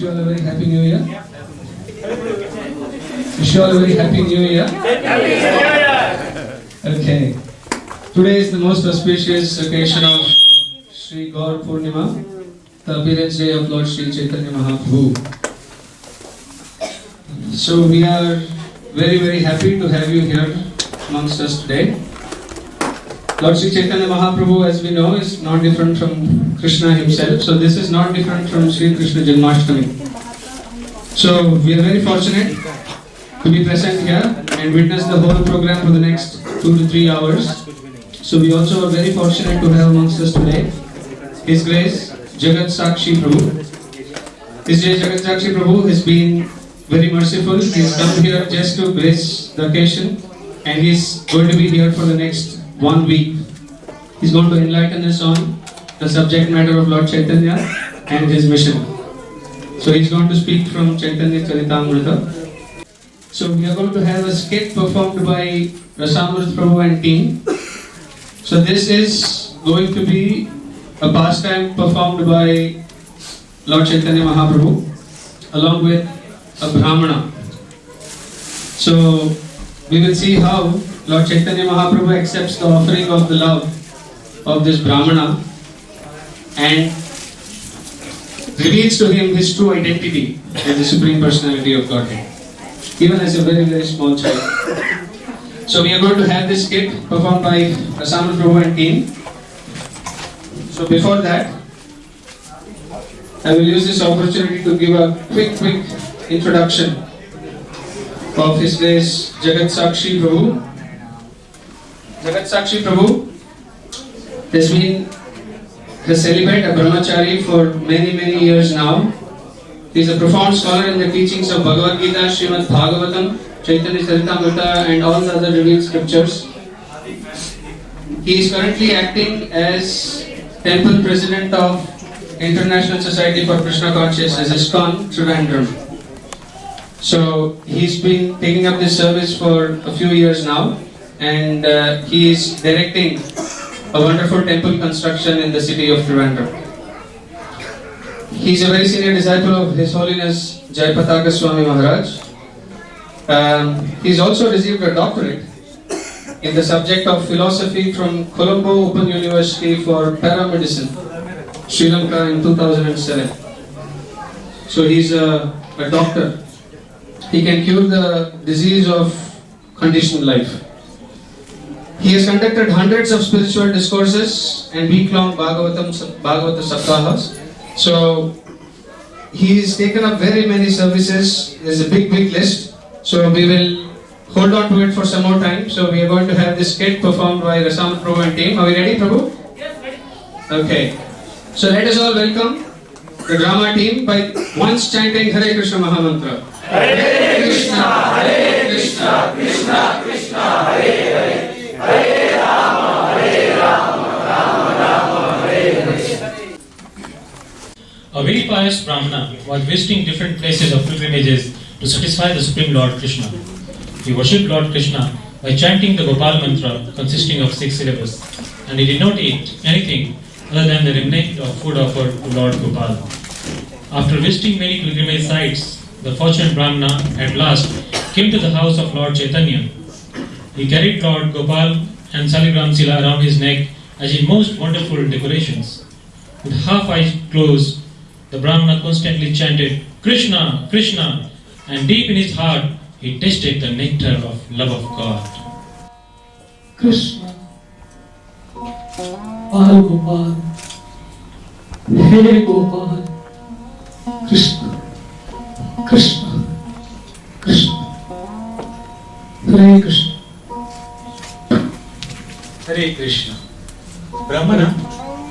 you all a very happy new year. Wish you all a very happy new year. Okay. Today is the most auspicious occasion of Sri Gaur Purnima, the appearance day of Lord Sri Chaitanya Mahaprabhu. So we are very happy to have you here amongst us today. Lord Sri Chaitanya Mahaprabhu, as we know, is not different from Krishna himself. So this is not different from Sri Krishna Janmashtami. So we are very fortunate to be present here and witness the whole program for the next 2 to 3 hours. So we also are very fortunate to have amongst us today His Grace Jagat Sakshi Prabhu. His Grace Jagat Sakshi Prabhu has been very merciful. He has come here just to grace the occasion, and he is going to be here for the next 1 week. He is going to enlighten us on the subject matter of Lord Chaitanya and his mission. So he is going to speak from Chaitanya Charitamrita. So we are going to have a skit performed by Rasamrita Prabhu and team. So this is going to be a pastime performed by Lord Chaitanya Mahaprabhu along with a Brahmana. So we will see how Lord Chaitanya Mahaprabhu accepts the offering of the love of this Brahmana and reveals to him his true identity as the Supreme Personality of Godhead, even as a very small child. So we are going to have this skit performed by Rasamrita Prabhu and team. So before that, I will use this opportunity to give a quick introduction of His Grace Jagat Sakshi Prabhu. Jagat Sakshi Prabhu has been a celibate, a brahmachari for many years now. He is a profound scholar in the teachings of Bhagavad Gita, Srimad Bhagavatam, Chaitanya Charitamrita and all the other revealed scriptures. He is currently acting as Temple President of International Society for Krishna Consciousness, ISKCON, Trivandrum. So he's been taking up this service for a few years now, and he is directing a wonderful temple construction in the city of Trivandrum. He is a very senior disciple of His Holiness Jayapataka Swami Maharaj. He has also received a doctorate in the subject of philosophy from Colombo Open University for Paramedicine, Sri Lanka in 2007. So he is a doctor. He can cure the disease of conditioned life. He has conducted hundreds of spiritual discourses and week-long Bhagavata Saptahas. So he has taken up very many services. There's a big list. So we will hold on to it for some more time. So we are going to have this skit performed by Rasamrita Prabhu and team. Are we ready, Prabhu? Yes, ready. Okay. So let us all welcome the drama team by once chanting Hare Krishna Mahamantra. Hare Krishna, Krishna Krishna, Hare Hare, Hare Rama, Rama Rama, Hare Hare. A very pious Brahmana was visiting different places of pilgrimages to satisfy the Supreme Lord Krishna. He worshipped Lord Krishna by chanting the Gopal mantra consisting of 6 syllables, and he did not eat anything other than the remnant of food offered to Lord Gopal. After visiting many pilgrimage sites, the fortunate Brahmana at last came to the house of Lord Chaitanya. He carried Lord Gopal and Saligram Sila around his neck as in most wonderful decorations. With half eyes closed, the Brahmana constantly chanted Krishna, Krishna, and deep in his heart he tasted the nectar of love of God. Krishna, Bal Gopal, Hey Gopal, Krishna, Krishna, Krishna, Hare Krishna. Hare Krishna. Brahmana,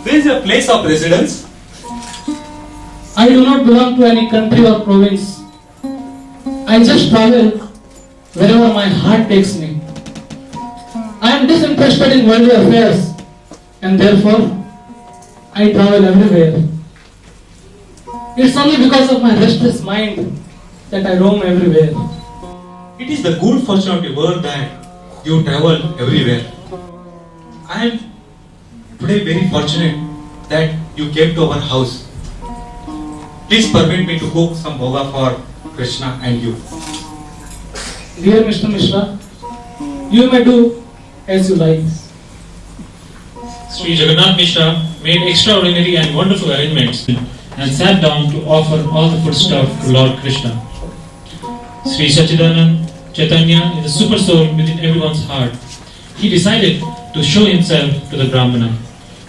where is your place of residence? I do not belong to any country or province. I just travel wherever my heart takes me. I am disinterested in worldly affairs, and therefore I travel everywhere. It's only because of my restless mind that I roam everywhere. It is the good fortune of your world that you travel everywhere. I am today very fortunate that you came to our house. please permit me to cook some bhoga for Krishna and you. Dear Mr. Mishra, you may do as you like. Sri Jagannath Mishra made extraordinary and wonderful arrangements and sat down to offer all the foodstuff to Lord Krishna. Sri Sachidanand Chaitanya is the super soul within everyone's heart. He decided to show himself to the Brahmana.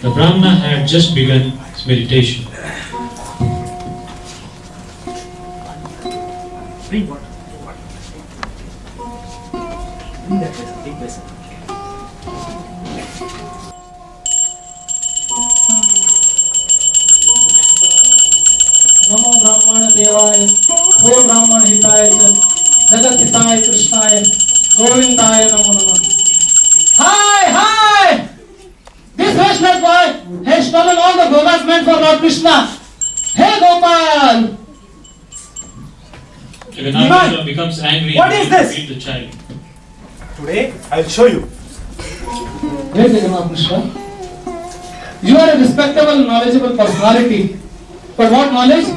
The Brahmana had just begun his meditation. नमो ब्राह्मण देवाय गो ब्राह्मण हिताय च जगत हिताय कृष्णाय गोविंदाय नमो नमः. Hi! This Vaishnav boy has stolen all the bhogas meant for Lord Krishna. Hey Gopal! Jagannath Mishra becomes angry What and is this? beats the child. Today, I'll show you. Where Jagannath Mishra? You are a respectable, knowledgeable personality. But what knowledge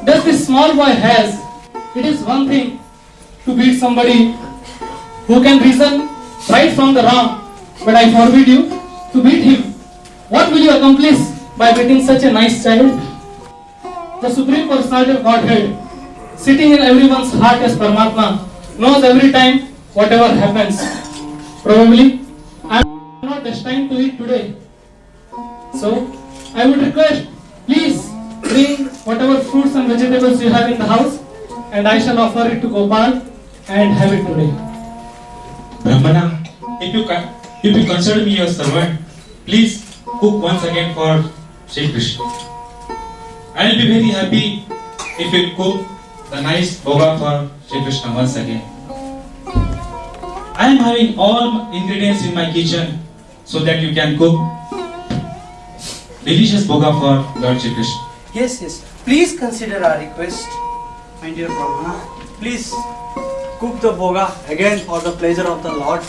does this small boy has? It is one thing to beat somebody who can reason right from the wrong, but I forbid you to beat him. What will you accomplish by beating such a nice child? The Supreme Personality of Godhead, sitting in everyone's heart as Paramatma, knows every time whatever happens. Probably I am not destined to eat today. So I would request, please bring whatever fruits and vegetables you have in the house, and I shall offer it to Gopal and have it today. Brahmana, if you consider me your servant, please cook once again for Sri Krishna. I will be very happy if you cook the nice bhoga for Sri Krishna once again. I am having all ingredients in my kitchen so that you can cook delicious bhoga for Lord Sri Krishna. Yes. Please consider our request, my dear Brahmana. Please cook the bhoga again for the pleasure of the Lord.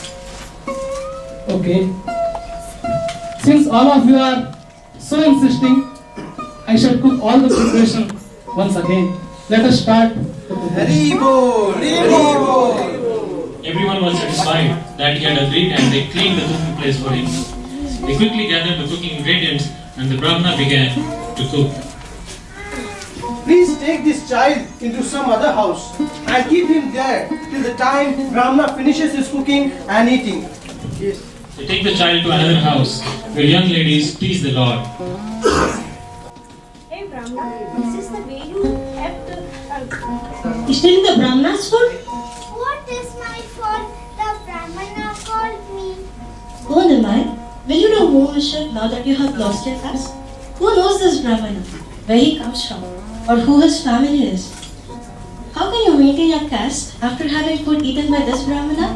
Okay. Since all of you are so insisting, I shall cook all the preparation once again. Let us start. Hari Bol! Hari Bol! Everyone was satisfied that he had agreed and they cleaned the cooking place for him. They quickly gathered the cooking ingredients and the Brahmana began to cook. Please take this child into some other house and keep him there till the time Brahmana finishes his cooking and eating. Yes. They take the child to another house where young ladies please the Lord. Hey Brahmana, this is the way you have to. Stealing the Brahmana's food? What is my fault? The Brahmana called me. Oh Nimai, will you know who is it now that you have lost your caste? Who knows this Brahmana? Where he comes from? Or who his family is? How can you maintain your caste after having food eaten by this Brahmana?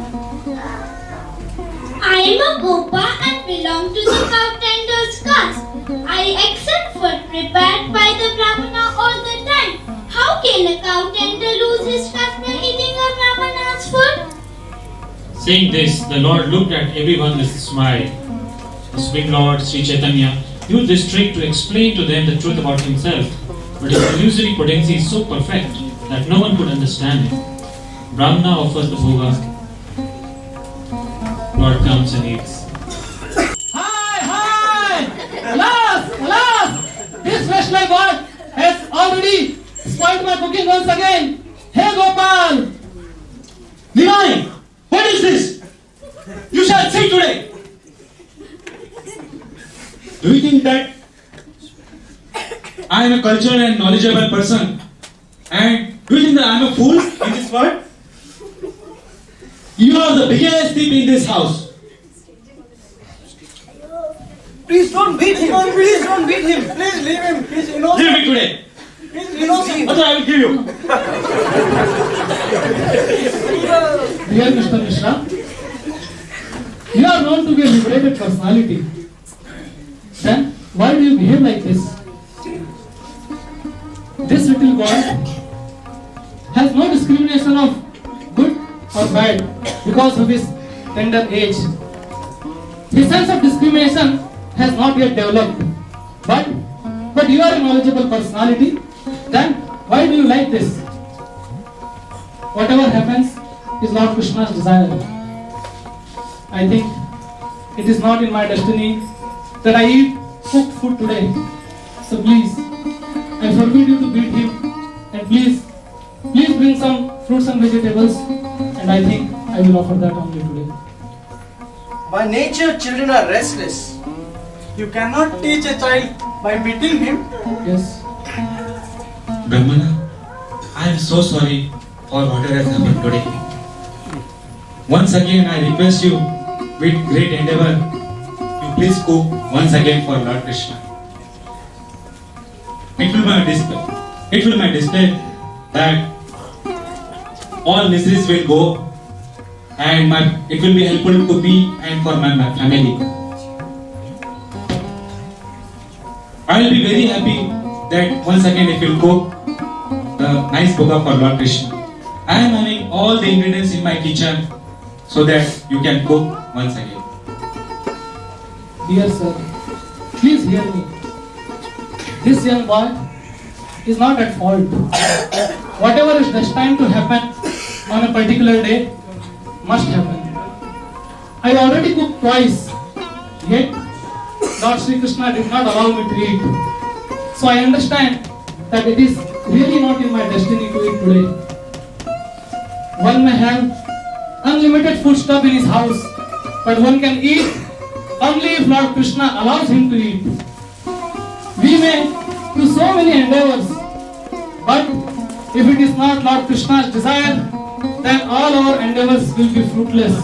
I am a Gopa and belong to the cow tender's caste. I accept food prepared by the Brahmana all the time. How can a cow tender lose his caste by eating a Brahmana's food? Saying this, the Lord looked at everyone with a smile. The Supreme Lord, Sri Chaitanya, used this trick to explain to them the truth about himself, but his illusory potency is so perfect that no one could understand it. Brahmana offers the bhoga. Lord comes and eats. Hi! Alas! This Vaishnav boy has already spoiled my cooking once again. Hey Gopal! Nimai, what is this? You shall see today. Do you think that I am a cultured and knowledgeable person? And do you think that I am a fool in this world? You are the biggest thief in this house. Please don't beat him. Please don't beat him. Please leave him. He's innocent. Leave me today. He's innocent. What I will give you. Dear Mr. Mishra, you are known to be a liberated personality. Then why do you behave like this? This little boy has no discrimination of good or bad because of his tender age. His sense of discrimination has not yet developed. But you are a knowledgeable personality. Then why do you like this? Whatever happens is Lord Krishna's desire. I think it is not in my destiny that I eat cooked food today. So please, I forbid you to beat him, and please bring some fruits and vegetables, and I think I will offer that only today. By nature, children are restless. You cannot teach a child by beating him. Yes. Brahmana, I am so sorry for whatever has happened today. Once again, I request you with great endeavor, you please cook once again for Lord Krishna. It will be my display that all miseries will go, and it will be helpful to me and for my family. I will be very happy that once again if you cook the nice bhoga for Lord Krishna. I am having all the ingredients in my kitchen so that you can cook once again. Dear sir, please hear me. This young boy is not at fault. Whatever is destined to happen on a particular day must happen. I already cooked twice, yet Lord Sri Krishna did not allow me to eat. So I understand that it is really not in my destiny to eat today. One may have unlimited food stuff in his house, but one can eat only if Lord Krishna allows him to eat. We may do so many endeavors, but if it is not Lord Krishna's desire, then all our endeavors will be fruitless.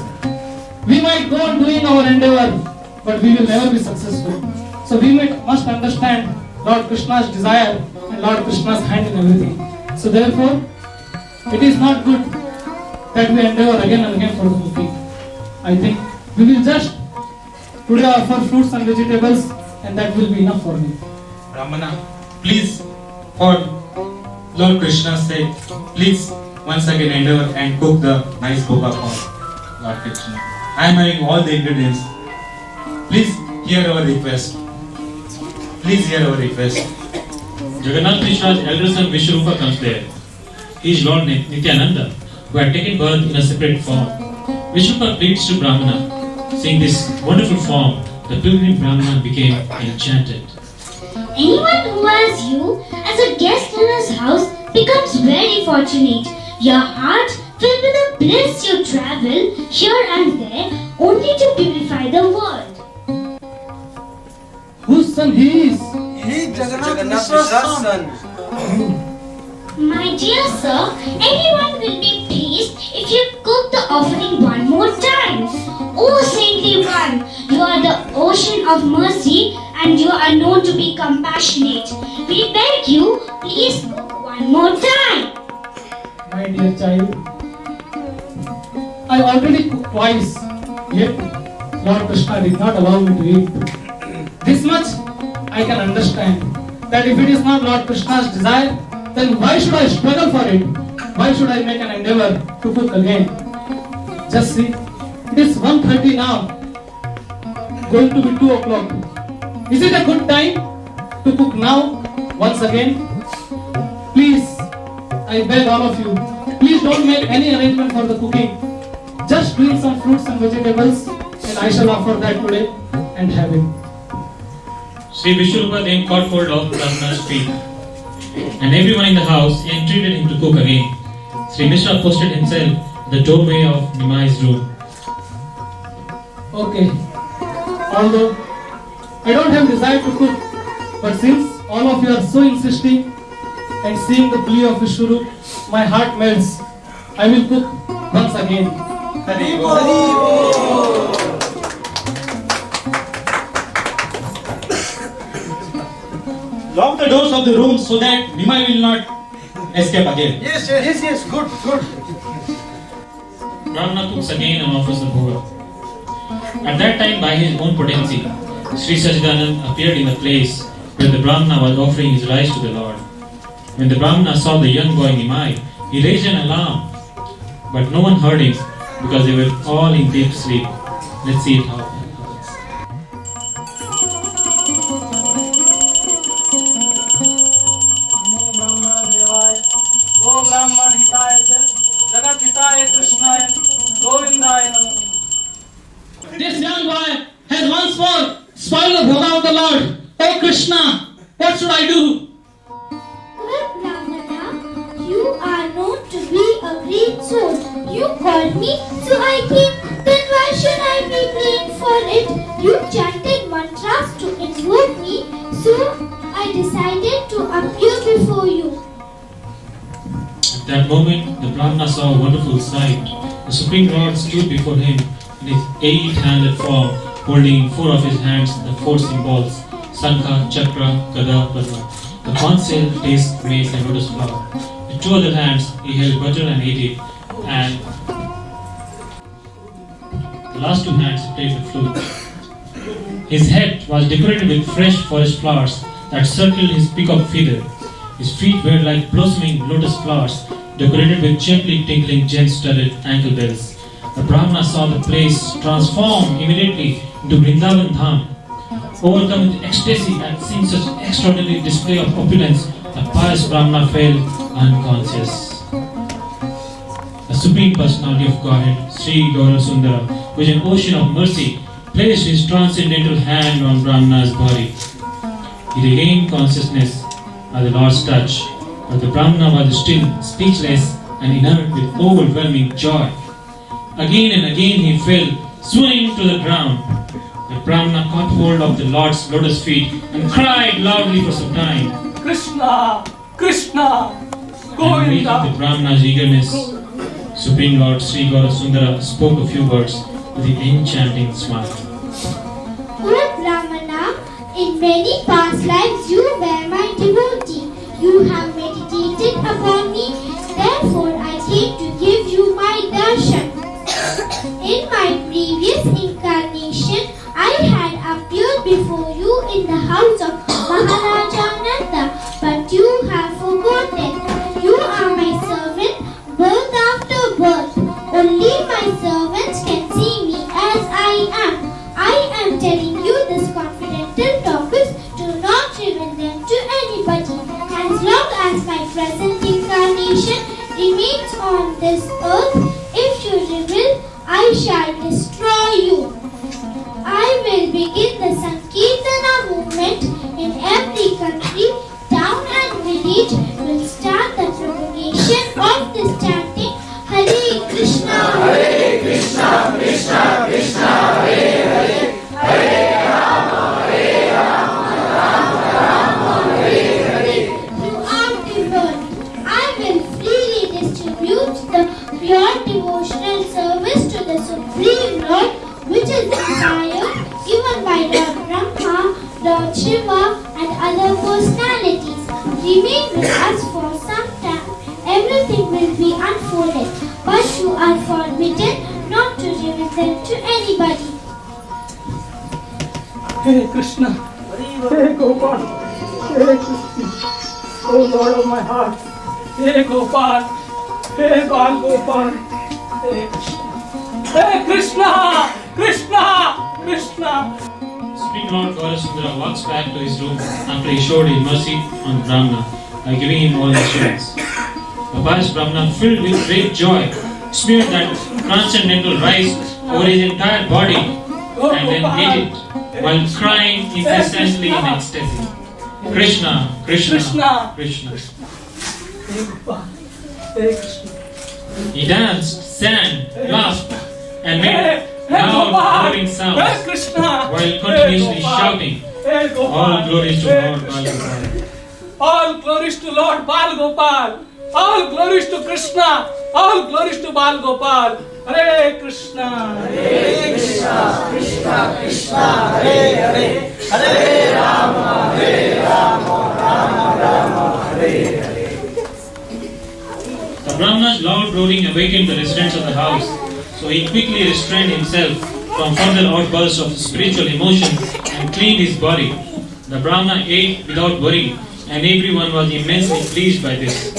We might go on doing our endeavor, but we will never be successful. So we must understand Lord Krishna's desire and Lord Krishna's hand in everything. So therefore, it is not good that we endeavor again and again for the cooking. I think we will just today offer fruits and vegetables, and that will be enough for me. Brahmana, please, for Lord Krishna's sake, please once again endeavor and cook the nice bhoga for Lord Krishna. I am having all the ingredients. Please hear our request. Please hear our request. Jagannath Mishra's elder son Vishwarupa comes there. He is Lord Nityananda, who had taken birth in a separate form. Vishwarupa pleads to Brahmana. Seeing this wonderful form, the pilgrim Brahmana became enchanted. Anyone who has you as a guest in his house becomes very fortunate. Your heart filled with the bliss, you travel here and there only to purify the world. Whose son he is? He is Jagannath Mishra's son. My dear sir, everyone will be pleased if you cook the offering one more time. Oh saintly one, you are the ocean of mercy and you are known to be compassionate. We beg you, please cook one more time. My dear child, I already cooked twice, yet Lord Krishna did not allow me to eat. This much I can understand, that if it is not Lord Krishna's desire, then why should I struggle for it? Why should I make an endeavor to cook again? Just see, it is 1:30 now, going to be 2 o'clock. Is it a good time to cook now, once again? Please, I beg all of you, please don't make any arrangement for the cooking. Just bring some fruits and vegetables, and I shall offer that today and have it. Sri Vishwarupa then caught hold of Brahmana's feet, and everyone in the house entreated him to cook again. Sri Mishra posted himself in the doorway of Nimai's room. Okay, although I don't have desire to cook, but since all of you are so insisting and seeing the plea of Vishwarup, my heart melts. I will cook once again. Hari Bol. Lock the doors of the room so that Nimai will not escape again. Yes, good. Brahmana cooks again and offers the bhoga. At that time, by his own potency, Sri Sachidanand appeared in the place where the Brahmana was offering his rice to the Lord. When the Brahmana saw the young boy Nimai, he raised an alarm, but no one heard him because they were all in deep sleep. Let's see it how. Namo Brahma Devaya. has once more spoiled the bhoga of the Lord. Oh Krishna, what should I do? Well, Brahmana, you are known to be a great soul. You called me, so I came. Then why should I be blamed for it? You chanted mantras to invoke me, so I decided to appear before you. At that moment, the Brahmana saw a wonderful sight. The Supreme Lord stood before him in his 8-handed form, holding in 4 of his hands the 4 symbols, Sankha, Chakra, Gada, Padma. The conceal, disc, mace and lotus flower. With 2 other hands, he held Bhajan and Iti, and the last 2 hands he played the flute. His head was decorated with fresh forest flowers that circled his peacock feather. His feet were like blossoming lotus flowers, decorated with gently tinkling gem-studded ankle bells. The Brahmana saw the place transform immediately into Vrindavan Dham. Overcome with ecstasy at seeing such extraordinary display of opulence, the pious Brahmana fell unconscious. The Supreme Personality of Godhead, Sri Gaura Sundara, with an ocean of mercy, placed his transcendental hand on Brahmana's body. He regained consciousness by the Lord's touch, but the Brahmana was still speechless and inert with overwhelming joy. Again and again he fell, swooning to the ground. The Brahmana caught hold of the Lord's lotus feet and cried loudly for some time. Krishna, Krishna, And meeting the Govinda. Brahmana's eagerness, Supreme Lord Sri Gaura Sundara spoke a few words with an enchanting smile. Well, Brahmana, in many past lives you were my devotee. You have meditated upon me, therefore I came to give you my darshan. In my previous incarnation, I had appeared before you in the house of Maharaja Nanda, but you have forgotten. You are my servant, birth after birth. Only my servants can see me as I am. I am telling you this confidential topics. Do not reveal them to anybody. As long as my present incarnation remains on this earth, if you reveal, I shall destroy you. I will begin the Sankirtana movement in every country, town and village. Will start the propagation of this chanting Hare Krishna, Hare Krishna, Krishna Krishna, Hare Hare, Hare Rama, Hare Rama, Rama Rama, Hare Hare. Throughout the world, I will freely distribute the pure devotional service to the Supreme Lord, which is inspired given by Lord Brahma, Lord Shiva, and other personalities. Remain with us for some time. Everything will be unfolded, but you are forbidden not to reveal them to anybody. Hey Krishna, hey Gopal, hey Krishna, oh Lord of my heart, hey Gopal, hey Bal Gopal, hey Krishna, hey Krishna, Krishna, Krishna. Supreme Lord Gaura Sundara walks back to his room after he showed his mercy on the Brahmana by giving him all the instruments. The pious Brahmana, filled with great joy, smeared that transcendental rice over his entire body and then ate it while crying incessantly in ecstasy. Krishna, Krishna, Krishna. Krishna. Hey Gopal, hey Krishna. He danced, sang, laughed, and made Hey loud, Gopal, roaring hey sounds Krishna, while continuously Gopal. shouting, Hey Gopal, "All glories to hey Lord Krishna. Balgopal." All glories to Lord Bal Gopal. All glories to Krishna. All glories to Bal Gopal. Hare Krishna. Hare Krishna. Krishna Krishna. Hare Hare. Hare Rama. Hare Rama. Rama Rama. Hare Hare. The Brahmana's loud roaring awakened the residents of the house, so he quickly restrained himself from further outbursts of spiritual emotion and cleaned his body. The Brahmana ate without worry, and everyone was immensely pleased by this.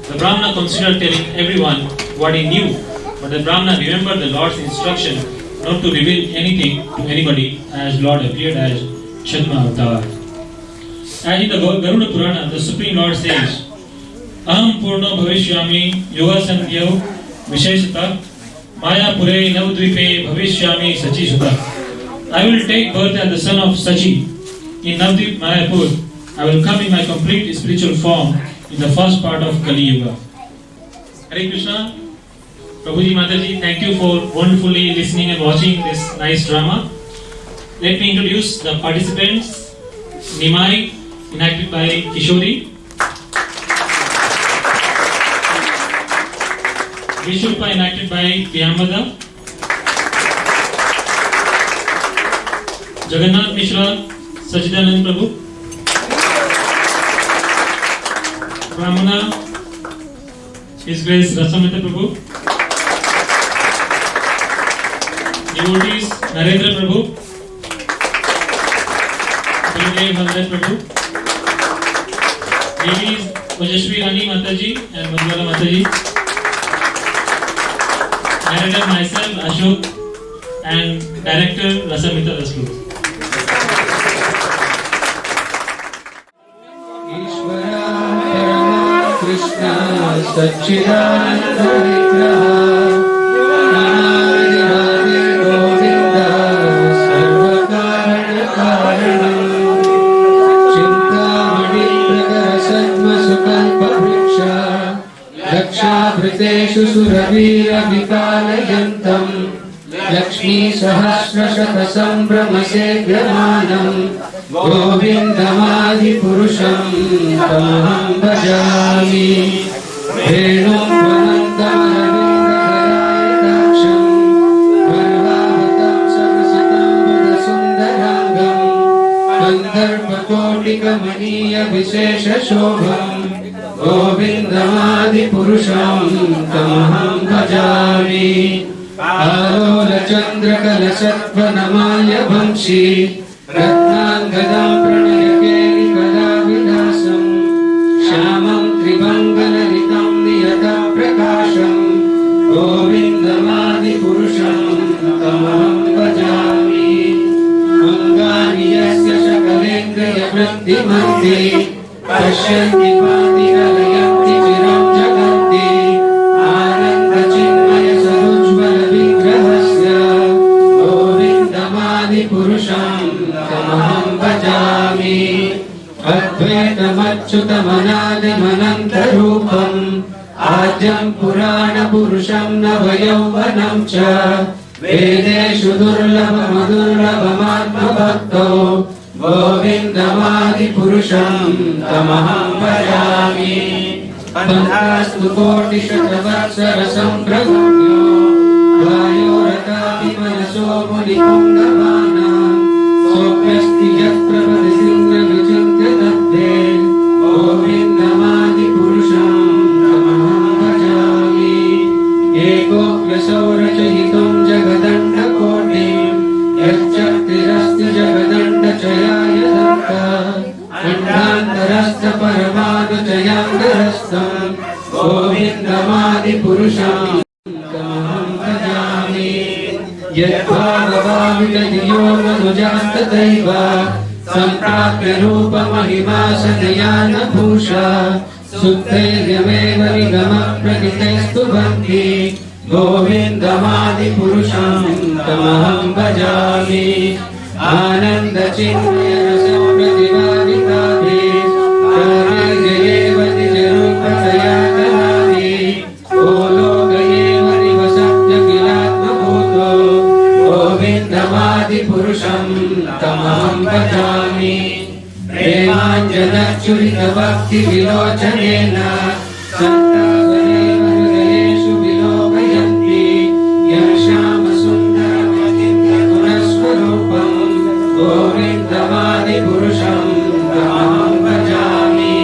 The Brahmana considered telling everyone what he knew, but the Brahmana remembered the Lord's instruction not to reveal anything to anybody as Lord appeared as Chakma Avatar. As in the Garuda Purana, the Supreme Lord says, Aham Purno Bhavishyami Yoga Sandhyo Visheshata Maya Pure Navdvipe Bhavishyami Sachi Sukha. I will take birth as the son of Sachi in Navdeep Mayapur. I will come in my complete spiritual form in the first part of Kali Yuga. Hare Krishna. Prabhuji, Mataji, thank you for wonderfully listening and watching this nice drama. Let me introduce the participants. Nimai, enacted by Kishori. Vishrupa, enacted by Priyambada. Jagannath Mishra, Sachidanand Prabhu. Ramana, His Grace Rasamita Prabhu. Devotees, Narendra Prabhu. Baladev Haldat Prabhu. Ladies, Ojashvi Rani Mataji and Madhura Mataji. Narrator myself, Ashok, and Director Rasamita Raslu. ईश्वरा परमा कृष्णा सच्चिदानंद विग्रह नारायण राधे गोविंद सर्वकारण कारण चिंतामणि प्रगर सद्म सुकल्प वृक्ष रक्षाभृतेषु सुरवीर विकालयन्तम् लक्ष्मी सहस्रशत संभ्रमसेव्यमानम् गोविन्दमादिपुरुषं तमहं भजामि वेणुध्वनन्तमरविन्दधरायताक्षं वरदावतं समसितं बुधसुन्दराङ्गं गन्धर्वकोटिकमनीयविशेषशोभम् गोविन्दमादिपुरुषं तमहं भजामि आलोलचन्द्रकलशत्वनमाय वंशी रत्नाङ्गदं प्रणयकेलिकलाविलासं श्यामं त्रिमङ्गलरितं नियतप्रकाशं गोविन्दमादिपुरुषं तमहं भजामि अङ्गानि यस्य सकलेन्द्रियवृत्तिमन्ति पश्यन्ति पाति कलयन्ति चिरं जगन्ति आनन्दचिन्मय सदुज्ज्वलविग्रहस्य गोविन्दमादिपुरुषं तमहं भजामि अद्वैतमच्युतमनादिमनन्तरूपम् आद्यं पुराणपुरुषं नवयौवनं च वेदेषु दुर्लभमदुर्लभमात्मभक्तो गोविन्दमादिपुरुषं तमहं भजामि पन्थास्तु कोटिशतवत्सरसम्प्रगम्यो वायोरकापि मनसो मुनिपुङ्गवानां सोऽप्यस्ति यत्प्रभृतिसिंहविचिन्त्य तत्ते गोविन्दमादिपुरुषं तमहं भजामि एकोऽप्यसौ रचयितुं जगदण्डकोटिं यच्चक्तिरस्ति जगदण्डचयाय दत्ता अण्डान्तरस्थ परमानुचयान्तरस्थं गोविन्दमादिपुरुषं तमहं भजामि यद्भावभावितधियो मनुजास्तथैव सम्प्राप्य रूपमहिमा सदयानभूषा सुद्धैर्यमेव निगमप्रकृतेस्तु भक्ति गोविन्दमादिपुरुषं तमहं भजामि आनन्दचिन्मयरसप्रतिभाविताभि कार्येव निजरूपतया कलाभि ओ लोकयेव निवसत्य किलात्मभूतो गोविन्दमादिपुरुषं तमहं भजामि प्रेमाञ्जनच्युरितभक्तिविलोचनेन सन्तापनेव हृदयेषु विलोकयन्ति यः श्यामसुन्दरमचिन्त्यगुणस्वरूपं गोविन्दमादिपुरुषं तमहं भजामि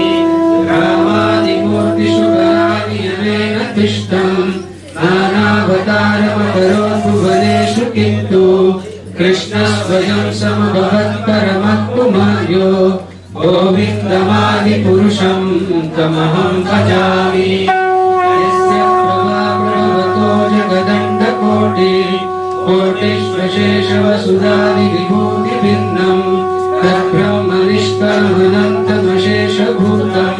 रामादिमूर्तिषु बलानियमेन तिष्ठं नानावतारमकरोद्भुवनेषु किन्तु कृष्णस्वयं समभवत्परमत्पुमार्यो गोविन्दमादिपुरुषं तमहं भजामि यस्य प्रभाप्रभवतो जगदण्डकोटि कोटिष्वशेषवसुधादिविभूतिभिन्नं तद्ब्रह्मनिष्कलमनन्तमशेषभूतं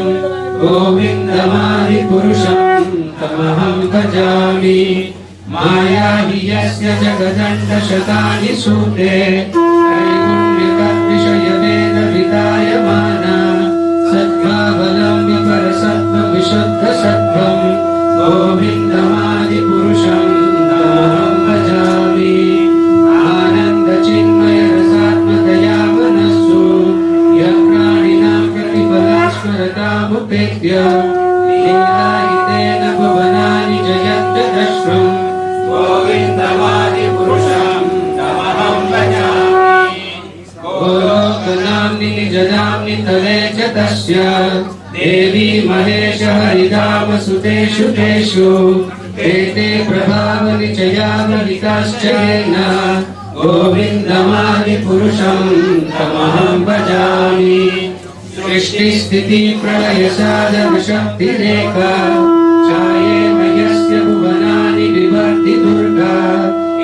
गोविन्दमादिपुरुषं तमहं भजामि माया हि यस्य जगदण्डशतानि सूते नित्य लीलायितेन भुवनानि जयत्यदश्रुम् गोविन्दमादिपुरुषं तमहं भजामि गोलोकनाम्नि निजनाम्नि तले च तस्य देवी महेश हरिधाम सुतेषु तेषु एते प्रभावनिचयावलिताश्च येन गोविन्दमादिपुरुषं तमहं भजामि सृष्टिस्थिति प्रलय साधन शक्तिरेका छायेन यस्य भुवनानि बिभर्ति दुर्गा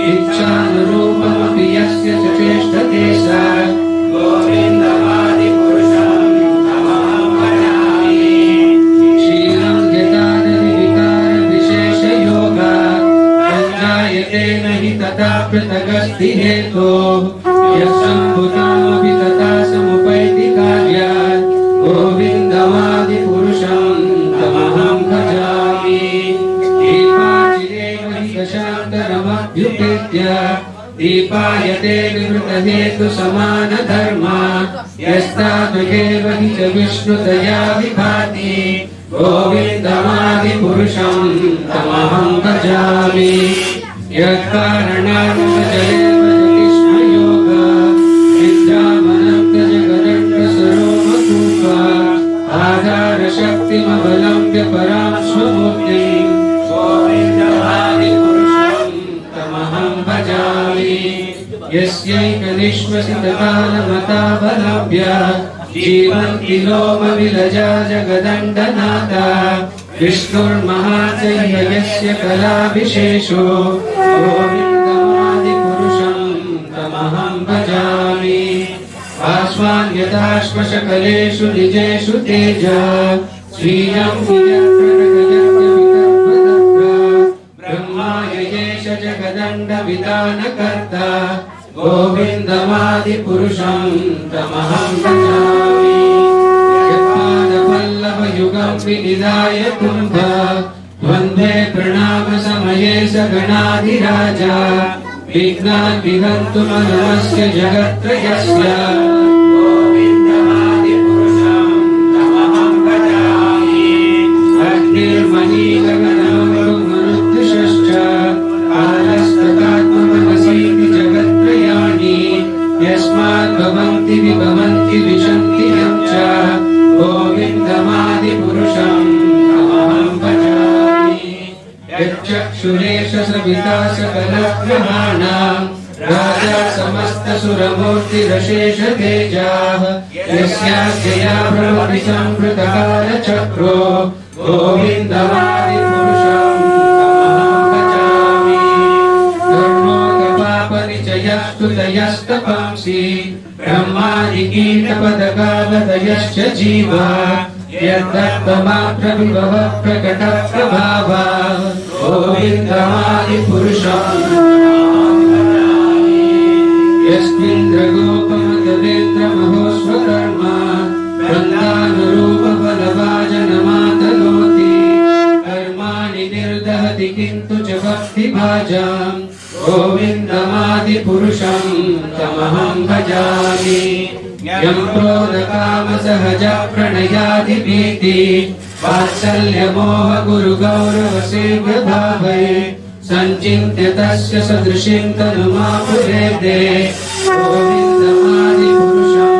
इच्छानुरूपमपि यस्य च चेष्टते सा गोविन्दमादिपुरुषं तमहं भजामि क्षीणं यदानविकारविशेषयोगा सञ्जायते न हि तथा पृथगस्ति हेतोः यः सम्भुतामपि तथा समुपैति कार्यात् गोविन्दमादिपुरुषं तमहं भजामि दीपाचिरेव हि दशान्तरमभ्युपेत्य दीपायते निवृतहेतुसमानधर्मा यस्तादृगेव हि च विष्णुतया विभाति गोविन्दमादिपुरुषं तमहं भजामि यत्कारणान्मजलेव जतिष्मयोगा विद्यामनन्तजगदण्डसरोमकूपा आधारशक्तिमवलम्ब्य परां स्वमूर्तिं गोविन्दमादिपुरुषं तमहं भजामि यस्यैकनिश्वसितकालमतावलम्ब्य जीवन्ति लोमविलजा जगदण्डनाथा विष्णुर्महाचैव यस्य कलाविशेषो गोविन्दमादिपुरुषं तमहं भजामि आस्वान्यताश्मशकलेषु निजेषु तेज स्वीयं ब्रह्माय येष जगदण्डविधानकर्ता गोविन्दमादिपुरुषं तमहं भजामि यत्पादपल्लवयुगं विनिधाय कुम्भ वन्दे प्रणामसमये स गणाधिराजा विघ्नान् विहन्तुमनमस्य जगत्त्रयस्य गोविन्दमादिपुरुषं तमहं भजामि अग्निर्मणिगगनमरुद्दिशश्च कालस्तदात्ममनसीति जगत्त्रयाणि यस्मात् भवन्ति विभवन्ति विशन्ति यं च गोविन्दमादिपुरुषं तमहं भजामि यच्चक्षुरेश सविता सकलग्रहाणां राजा समस्तसुरमूर्तिरशेष तेजाः यस्यास्यया भ्रमति संवृतकालचक्रो गोविन्दमादिपुरुषं तमहं भजामि धर्मोऽपापनिचयस्तुतयस्तपांसि ब्रह्मादिकीटपदकावतयश्च जीवा यद्दत्तमात्रविभव प्रकटप्रभावा गोविन्दमादिपुरुषं यस्मिन्द्रगोपमतवेन्द्रमहोस्वकर्मा वृन्दानुरूपफलभाजनमातनोति कर्माणि निर्दहति किन्तु च भक्तिभाजां गोविन्दमादिपुरुषं तमहं भजामि यं क्रोधकामसहज प्रणयादिभीति वात्सल्यमोह गुरुगौरवसेव्यभावै सञ्चिन्त्य तस्य सदृशीं तनुमापुरेदे गोविन्दमादिपुरुषं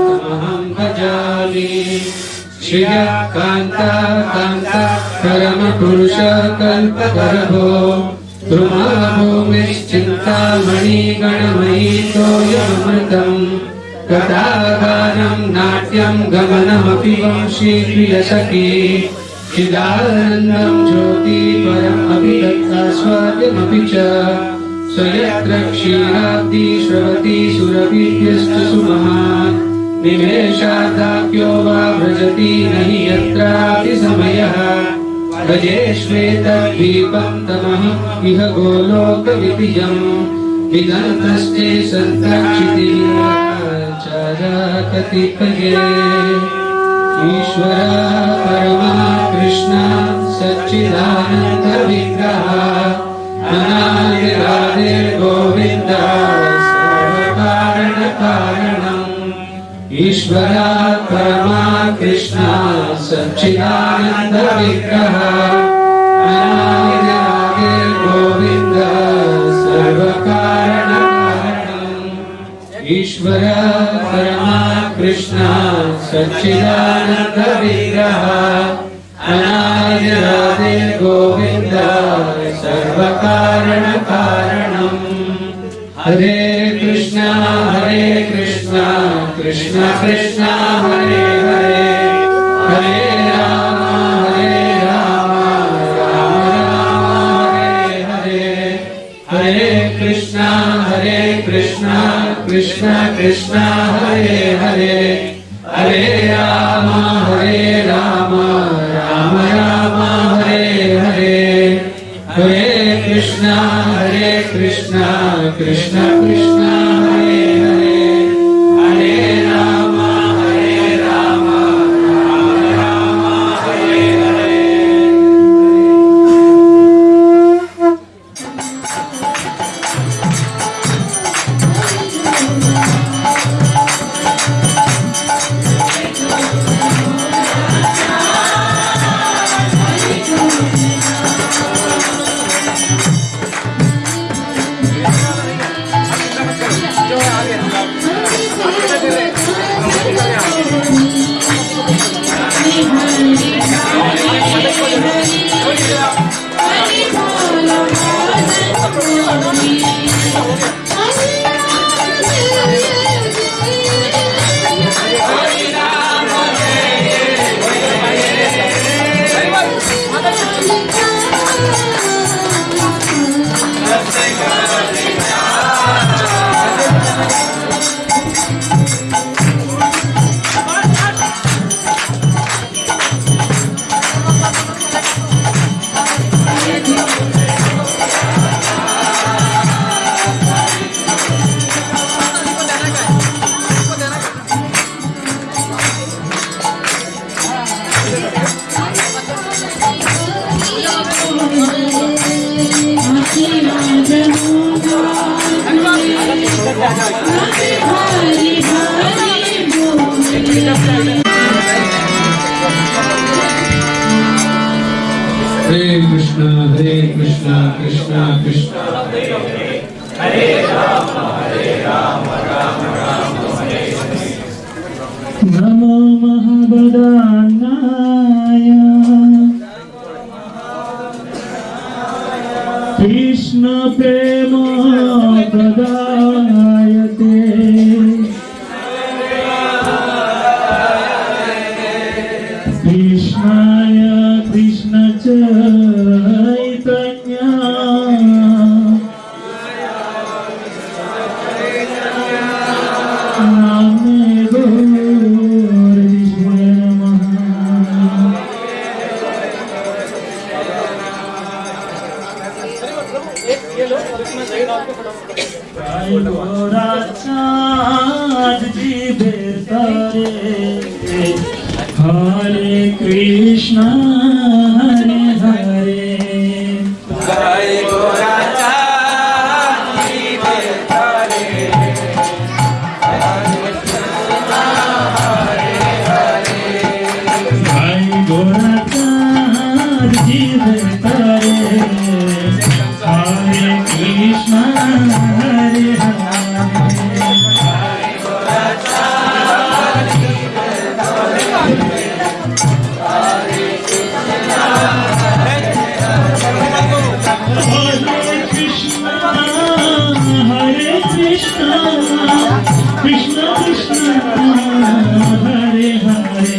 तमहं भजामि श्रियकान्ता कान्ता परमपुरुष कल्पगर्भो द्रुमाभूमिश्चिन्तामणि गणमयी तोयमृतम् कथागानं नाट्यं गमनमपि वंशी प्रियसखी चिदानन्दं ज्योति परमपि तत्तास्वाद्यमपि च स्वयत्र क्षीराब्धि श्रवति सुरभिभ्यश्च सुमहान् निमेषादाख्यो वा व्रजति न हि यत्रापि समयः भजे श्वेतद्वीपं तमहं इह गोलोकविधियम् विदन्तस्ते सन्तक्षितिराचारकतिपये ईश्वर परमा कृष्ण सच्चिदानन्दविग्रह अनादिरादिर्गोविन्द सर्वकारणकारणम् ईश्वरा परमा कृष्णा सच्चिदानंद विग्रह अनादिरादि गोविंद सर्वकारण कारणम् ईश्वरा परमा कृष्णा सच्चिदानंद विग्रह अनादिरादि गोविंद सर्वकारण कारणम् हरे कृष्णा कृष्ण कृष्ण हरे हरे हरे राम राम राम हरे हरे हरे कृष्णा कृष्ण कृष्ण हरे हरे हरे राम राम राम हरे हरे हरे कृष्णा कृष्ण कृष्ण हरे हरे हरे राम राम राम हरे हरे हरे कृष्णा कृष्णा कृष्णा हरे राम राम राम हरे हरे नमो महावदान्नाय कृष्ण प्रेम प्रदायते कृष्णाय कृष्ण चैतन्य नामे गौरविष्णे नमः गोराचार्य जी बेतारे हरे कृष्ण हरे हरे जय गोराचार्य जी बेतारे भाई गोराचार्य जी बेतारे हरे कृष्ण हरे कृष्ण कृष्ण हरे हरे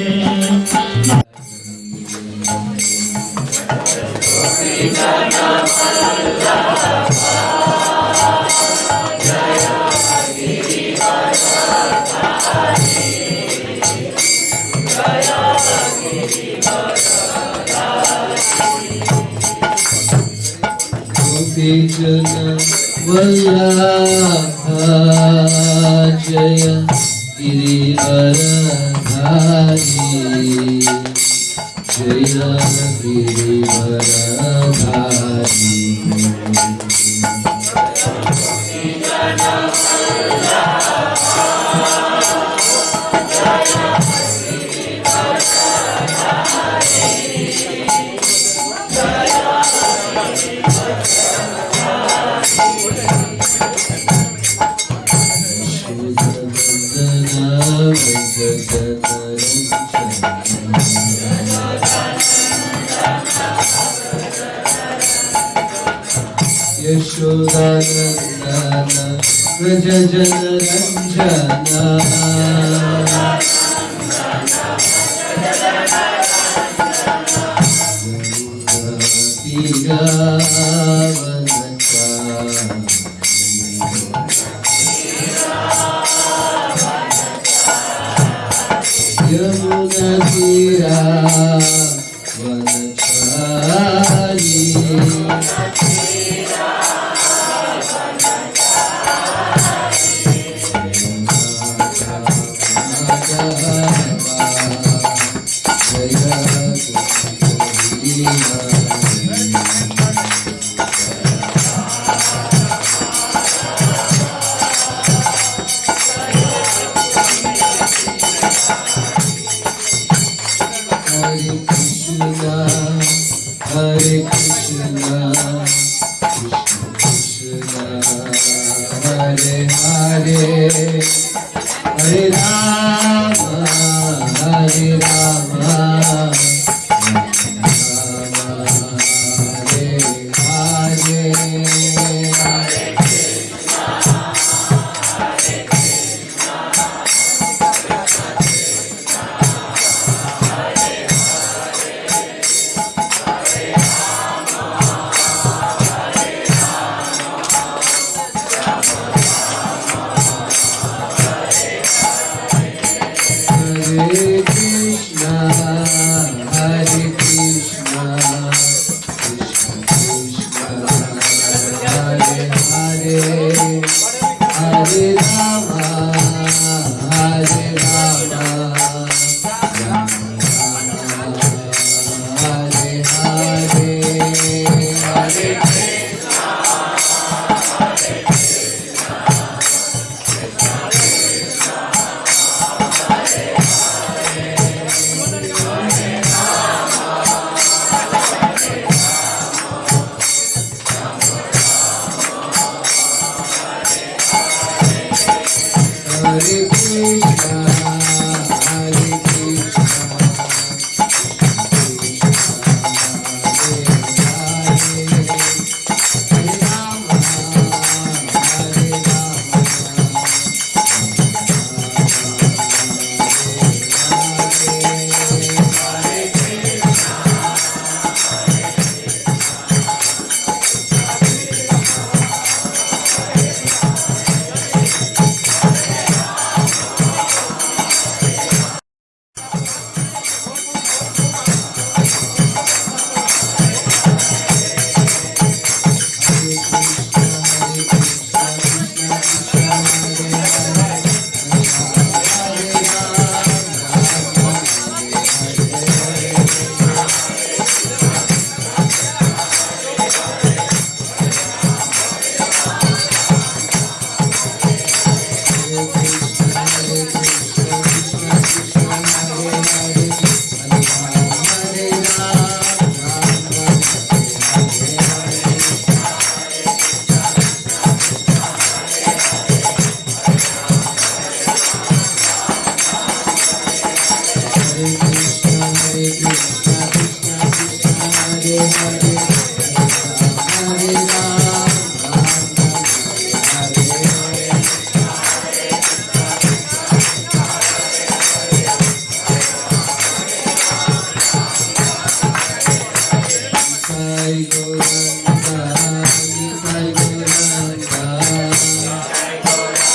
गोपीजन वल्लभा जय गिरिवरधारी जय Girivardhari Yashodanandana Raja Jana Yamuna Tira Vanachari Hare Krishna, Krishna Krishna, Hare Hare, Hare Rama, Hare Rama, Hare Hare. Hare Krishna, Hare Krishna, Krishna Krishna, Hare Hare, Hare Rama, Hare Rama, Hare Hare, Hare Hare Krishna, Hare Krishna, Hare Rama, Hare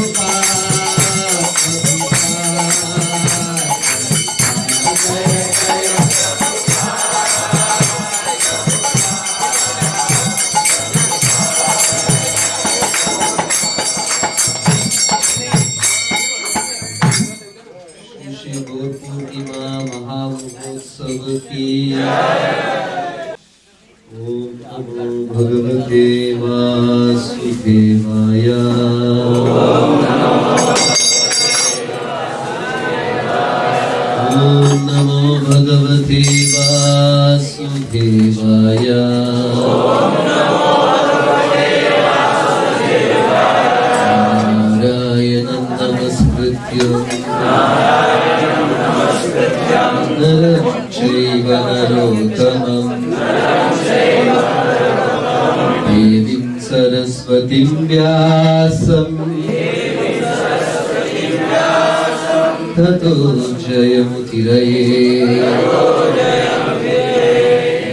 Prabhupada, Prabhupada. Shri Gaur पूर्णिमा महामहोत्सव की ओम नमो भगवते वासुदेवाय ओम नमो भगवते वासुदेवाय नारायणं नमस्कृत्य नरं चैव नरोत्तमम् देवीं सरस्वतीं व्यासं ततो जयमुदीरये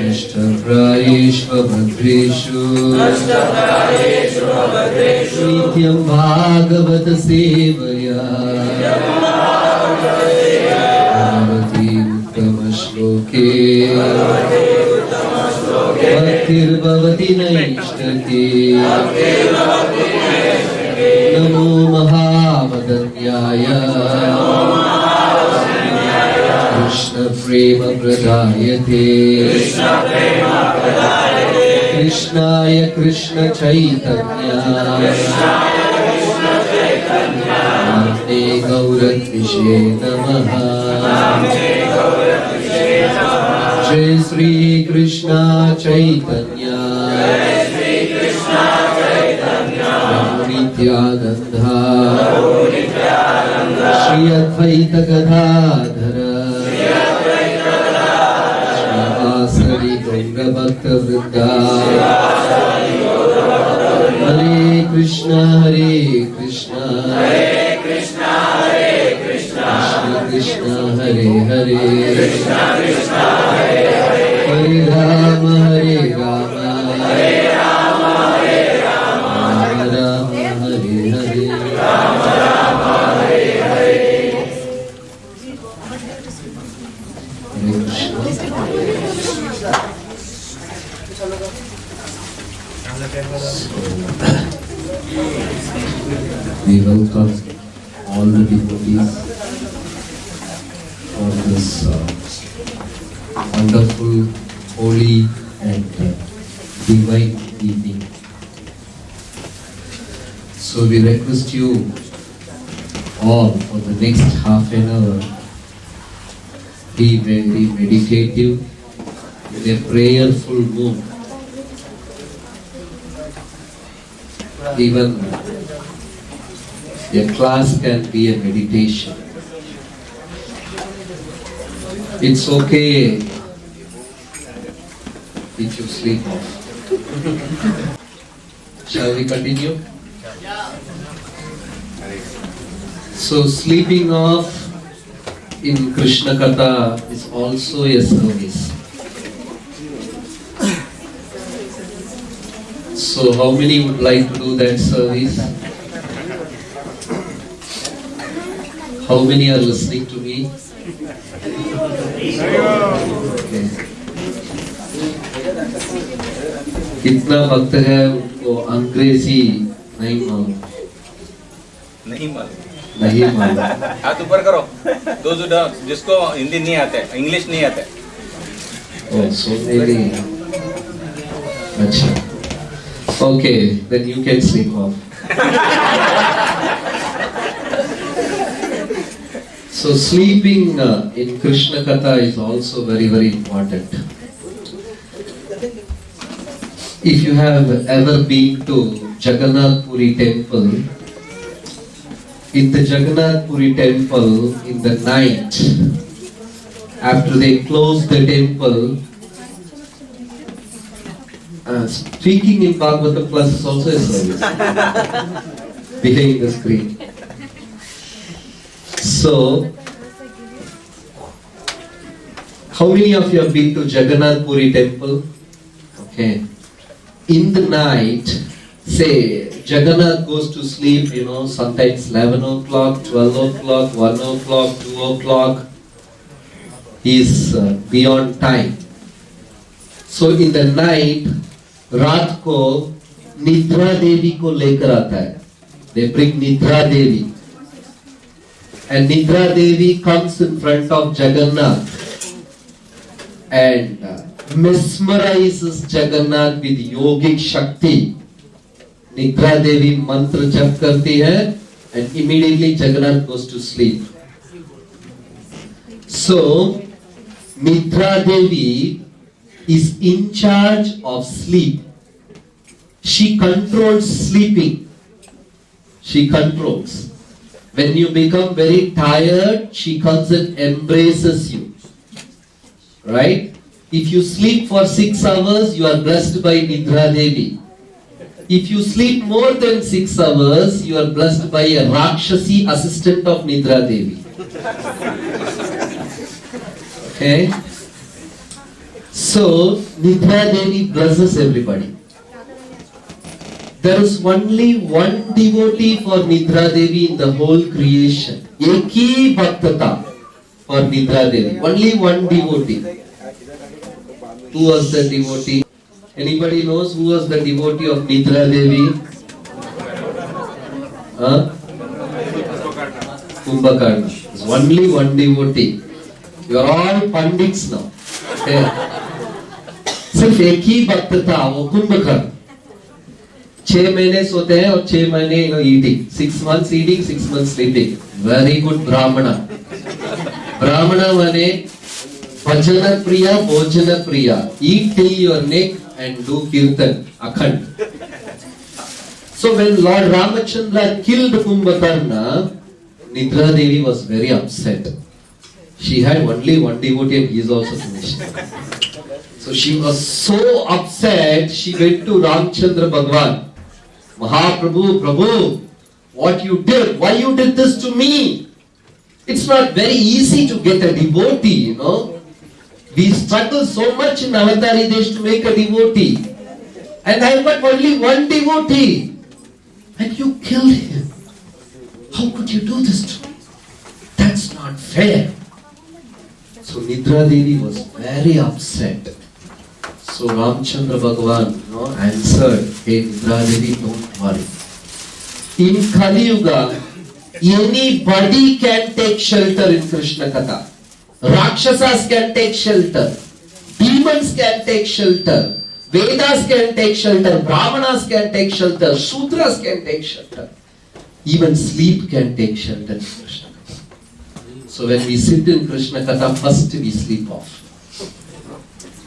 नष्टप्रायेषु भद्रेषु नित्यं भागवत सेवया भगवती उत्तमश्लोके भक्तिर्भवति नैष्ठके नमो महावदन्याय कृष्ण प्रेम प्रदायते कृष्णाय कृष्ण चैतन्य नाम्ने गौरद्विषे नमः जय श्री कृष्ण चैतन्य नित्यानंद श्री अद्वैत गदाधर श्रीवासरि गौर भक्त वृंदा हरे Krishna Krishna Krishna Hare Hare Hare Ram Ram Ram Hare Hare We welcome all the devotees for this wonderful, holy and divine evening. So we request you all for the next half an hour, be very meditative, in a prayerful mood. Even a class can be a meditation. It's okay if you sleep off. Shall we continue? So sleeping off in Krishna Katha is also a service. So how many would like to do that service? How many are listening to me? Okay. कितना भक्त है उनको अंग्रेजी नहीं मालूम? नहीं मालूम। नहीं मालूम। हाथ ऊपर करो। जिसको हिंदी नहीं आते, इंग्लिश नहीं आते। Oh, so many. अच्छा. Okay, then you can sleep off. So sleeping in Krishna Katha is also very, very important. If you have ever been to Jagannath Puri temple, in the Jagannath Puri temple, in the night, after they close the temple, speaking in Bhagavatam Plus is also a service behind the screen. So, how many of you have been to Jagannath Puri temple? Okay. In the night, say Jagannath goes to sleep, sometimes 11 o'clock, 12 o'clock, 1 o'clock, 2 o'clock. He is beyond time. So in the night, रात को निद्रा देवी को लेकर आता है. They bring निद्रा देवी. And Nidra Devi comes in front of Jagannath and mesmerizes Jagannath with yogic shakti. Nidra Devi mantra jap karti hai and immediately Jagannath goes to sleep. So Nidra Devi is in charge of sleep. She controls sleeping. She controls. When you become very tired, she comes and embraces you. Right? If you sleep for 6 hours, you are blessed by Nidra Devi. If you sleep more than 6 hours, you are blessed by a Rakshasi assistant of Nidra Devi. Okay? So, Nidra Devi blesses everybody. There is only one devotee for Nidra Devi in the whole creation. Eki Bhaktata for Nidra Devi. Only one devotee. Who was the devotee? Anybody knows who was the devotee of Nidra Devi? Kumbhakarna. There's only one devotee. You are all pandits now. Okay. सिर्फ एक ही भक्तता वो कुंभकर्ण 6 महीने सोते हैं और 6 महीने eating 6 months eating 6 months sleeping very good brahmana माने भजन प्रिया भोजन प्रिया eat till your neck and do kirtan akhand. So when Lord Ramachandra killed Kumbhakarna, Nidra Devi was very upset. She had only one devotee and he is also finished. So she was so upset, she went to Ramchandra Bhagwan. Mahaprabhu, Prabhu, what you did, why you did this to me? It's not very easy to get a devotee, you know. We struggle so much in Avatari Desh to make a devotee. And I've got only one devotee. And you killed him. How could you do this to me? That's not fair. So Nidra Devi was very upset. So Ramchandra Bhagavan answered, hey Nidra Devi, don't worry. In Kali Yuga, anybody can take shelter in Krishna Katha. Rakshasas can take shelter. Demons can take shelter. Vedas can take shelter. Brahmanas can take shelter. Shudras can take shelter. Even sleep can take shelter in Krishna Katha. So when we sit in Krishna Katha, first we sleep off.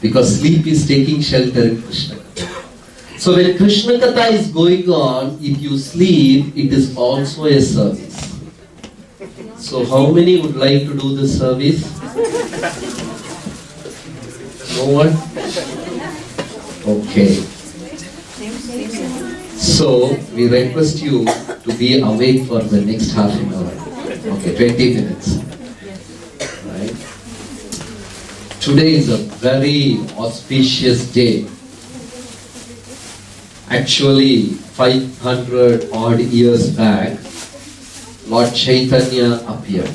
Because sleep is taking shelter in Krishna Katha. So when Krishna Katha is going on, if you sleep, it is also a service. So how many would like to do this service? No one? Okay. So we request you to be awake for the next half an hour. Okay, 20 minutes. Right? Today is a very auspicious day. Actually, 500 odd years back, Lord Chaitanya appeared.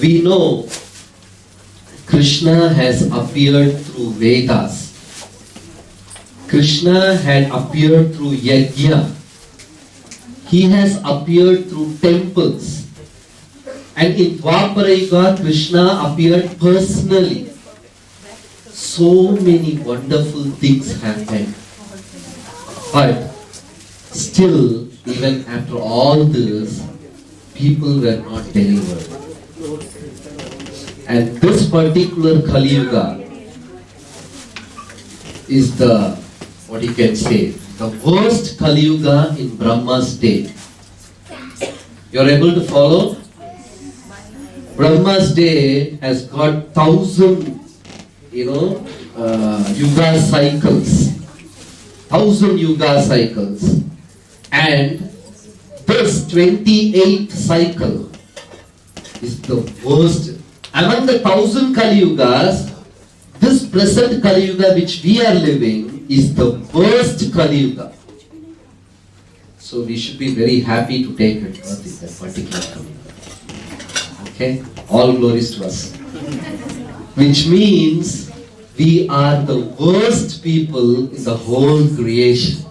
We know Krishna has appeared through Vedas. Krishna had appeared through Yajna. He has appeared through temples. And in Dwapara Yuga, Krishna appeared personally. So many wonderful things happened. But still, even after all this, people were not delivered. And this particular Kali Yuga is the, what you can say, the worst Kali Yuga in Brahma's day. You are able to follow? Brahma's day has got 1,000, yuga cycles. 1,000 yuga cycles. And this 28th cycle is the worst. Among the 1,000 Kali Yugas, this present Kali Yuga which we are living is the worst Kali Yuga. So we should be very happy to take it birth in that particular Kali Yuga. Okay? All glories to us. Which means we are the worst people in the whole creation.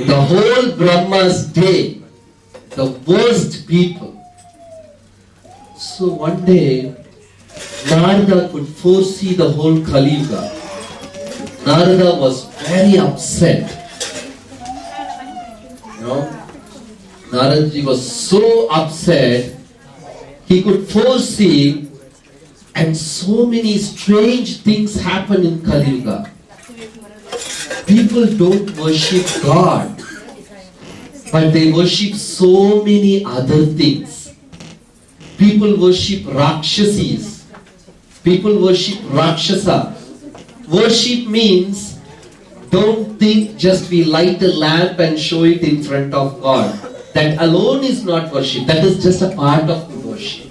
In the whole Brahma's day, the worst people. So one day, Narada could foresee the whole Kali Yuga. Narada was very upset. Naradaji was so upset, he could foresee, and so many strange things happen in Kali Yuga. People don't worship God, but they worship so many other things. People worship Rakshasis. People worship Rakshasa. Worship means, don't think just we light a lamp and show it in front of God. That alone is not worship. That is just a part of the worship.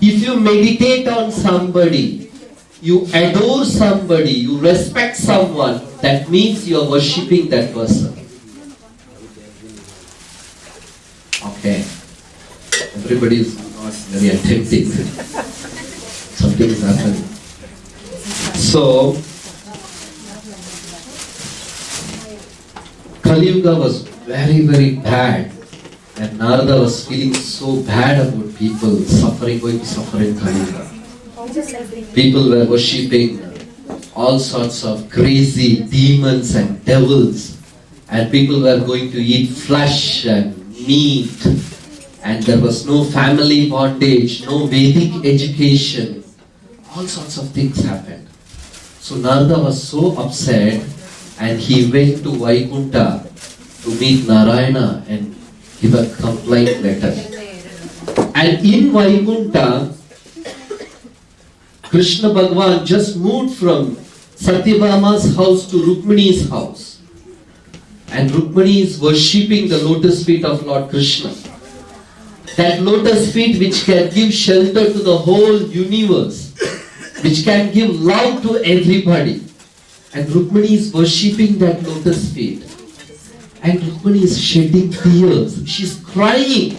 If you meditate on somebody, you adore somebody, you respect someone, that means you are worshipping that person. Okay. Everybody is not very attentive. Something is happening. So, Kali Yuga was very, very bad. And Narada was feeling so bad about people going to suffer in Kali Yuga. People were worshipping all sorts of crazy demons and devils. And people were going to eat flesh and meat. And there was no family bondage, no Vedic education. All sorts of things happened. So Narada was so upset, and he went to Vaikuntha to meet Narayana and give a complaint letter. And in Vaikuntha, Krishna Bhagavan just moved from Satyabhama's house to Rukmini's house. And Rukmini is worshipping the lotus feet of Lord Krishna. That lotus feet which can give shelter to the whole universe, which can give love to everybody. And Rukmini is worshipping that lotus feet. And Rukmini is shedding tears. She's crying.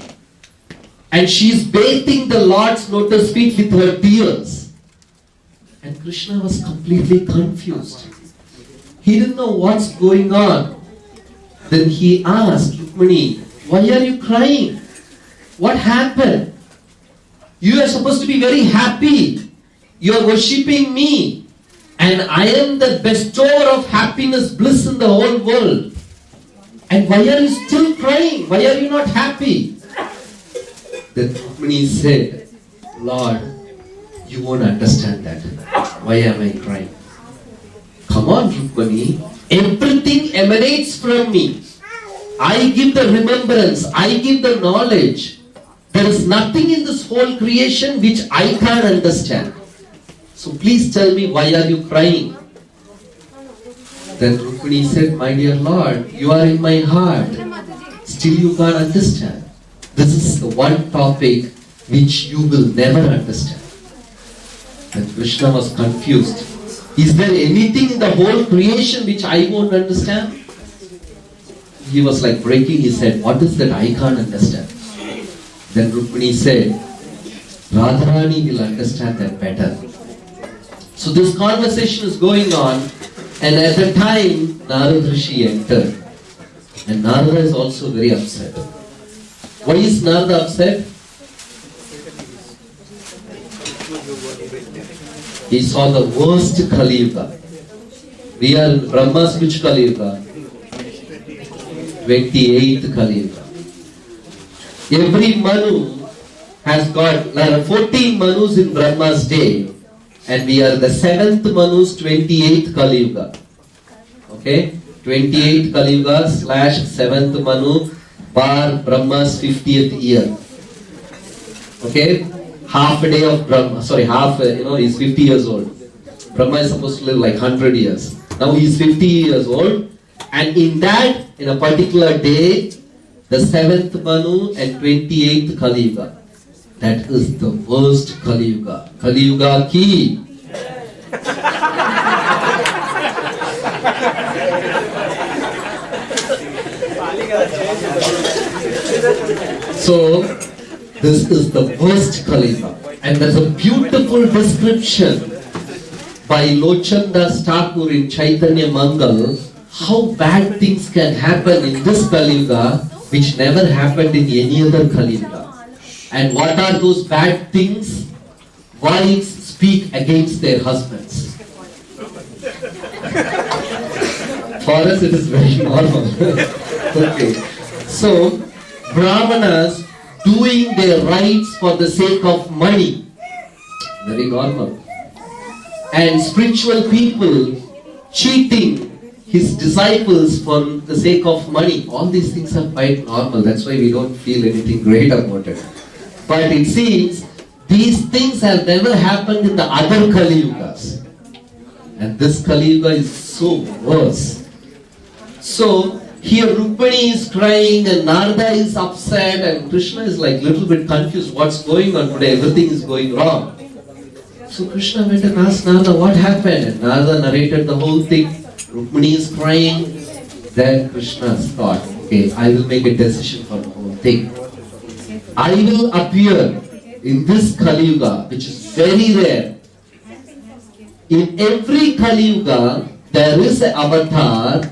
And she's bathing the Lord's lotus feet with her tears. And Krishna was completely confused. He didn't know what's going on. Then he asked Rukmini, why are you crying? What happened? You are supposed to be very happy. You are worshipping me. And I am the bestower of happiness, bliss in the whole world. And why are you still crying? Why are you not happy? Then Rukmini said, Lord, you won't understand that. Why am I crying? Come on, Rukmini. Everything emanates from me. I give the remembrance. I give the knowledge. There is nothing in this whole creation which I can't understand. So please tell me, why are you crying? Then Rukmini said, my dear Lord, you are in my heart. Still you can't understand. This is the one topic which you will never understand. Then Krishna was confused. Is there anything in the whole creation which I won't understand? He was like breaking his head. What is that I can't understand? Then Rukmini said, Radharani will understand that better. So this conversation is going on, and at the time Narada Rishi entered. And Narada is also very upset. Why is Narada upset? He saw the worst Kali Yuga. We are in Brahma's which Kali Yuga? 28th Kali Yuga. Every Manu has got, there are 14 Manus in Brahma's day, and we are the 7th Manu's 28th Kali Yuga. Okay? 28th Kali Yuga / 7th Manu bar Brahma's 50th year. Okay? Half a day of Brahma, he's 50 years old. Brahma is supposed to live like 100 years. Now he's 50 years old, and in that, in a particular day, the 7th Manu and 28th Kali Yuga. That is the worst Kali Yuga. Kali Yuga ki. So, this is the worst Kali Yuga. And there's a beautiful description by Lochan Das Thakur in Chaitanya Mangal, how bad things can happen in this Kali Yuga which never happened in any other Kali Yuga. And what are those bad things? Wives speak against their husbands. For us it is very normal. Okay. So, Brahmanas doing their rights for the sake of money. Very normal. And spiritual people cheating his disciples for the sake of money. All these things are quite normal. That's why we don't feel anything great about it. But it seems these things have never happened in the other Kali Yugas. And this Kali Yuga is so worse. So here Rukmini is crying and Narada is upset and Krishna is like little bit confused. What's going on today? Everything is going wrong. So Krishna went and asked Narada what happened. And Narada narrated the whole thing. Rukmini is crying. Then Krishna thought, okay, I will make a decision for the whole thing. I will appear in this Kali Yuga, which is very rare. In every Kali Yuga, there is an avatar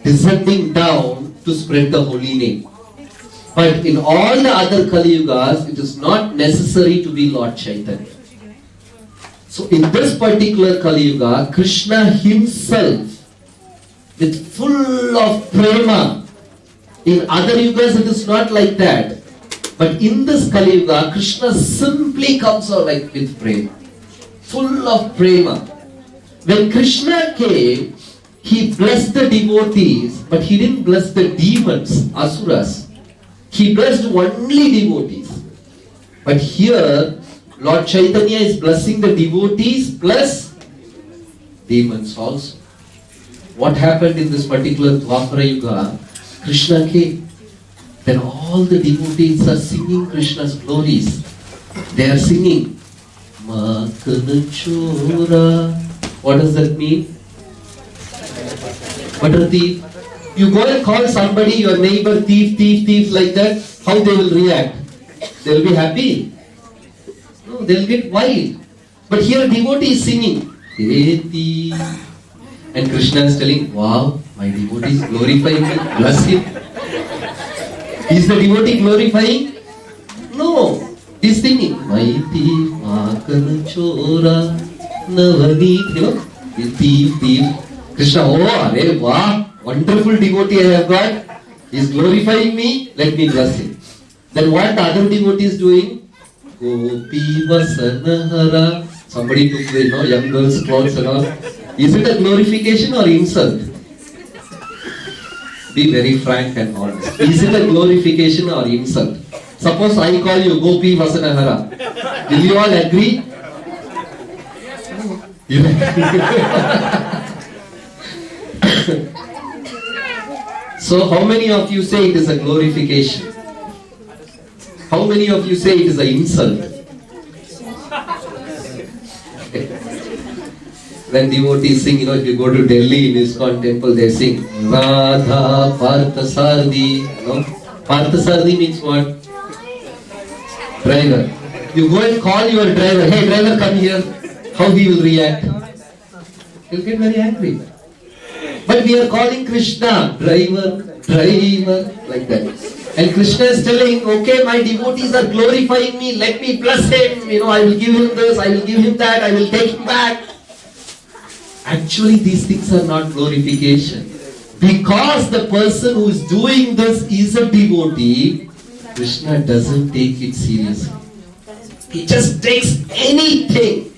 descending down to spread the holy name. But in all the other Kali Yugas, it is not necessary to be Lord Chaitanya. So in this particular Kali Yuga, Krishna himself, with full of prema. In other yugas it is not like that. But in this Kali Yuga, Krishna simply comes out like with prema. Full of prema. When Krishna came, he blessed the devotees, but he didn't bless the demons, asuras. He blessed only devotees. But here, Lord Chaitanya is blessing the devotees plus demons also. What happened in this particular Dwapara Yuga? Krishna came. Then all the devotees are singing Krishna's glories. They are singing Makana Chora. What does that mean? Butter thief. You go and call somebody, your neighbor, thief, thief, thief, like that. How they will react? They will be happy? No, they will get wild. But here devotee is singing. Hey thief. And Krishna is telling, wow, my devotee is glorifying me. Bless him. Is the devotee glorifying? No. He is singing. My thief, Makana Chora, Navani. You know, thief, thief. Krishna, oh, arey, wow, wonderful devotee I have got. He is glorifying me. Let me bless him. Then what the other devotee is doing? Gopi Vasanahara. Somebody took the young girls' clothes and all. Is it a glorification or insult? Be very frank and honest. Is it a glorification or insult? Suppose I call you Gopi Vasanahara. Will you all agree? You So how many of you say it is a glorification? How many of you say it is an insult? When devotees sing, if you go to Delhi in ISKCON temple, they sing Radha Parthasarthi. Parthasarthi means what? Driver. You go and call your driver, hey driver, come here. How he will react? He'll get very angry. But we are calling Krishna, driver, driver, like that. And Krishna is telling, okay, my devotees are glorifying me, let me bless him, I will give him this, I will give him that, I will take him back. Actually, these things are not glorification. Because the person who is doing this is a devotee, Krishna doesn't take it seriously. He just takes anything.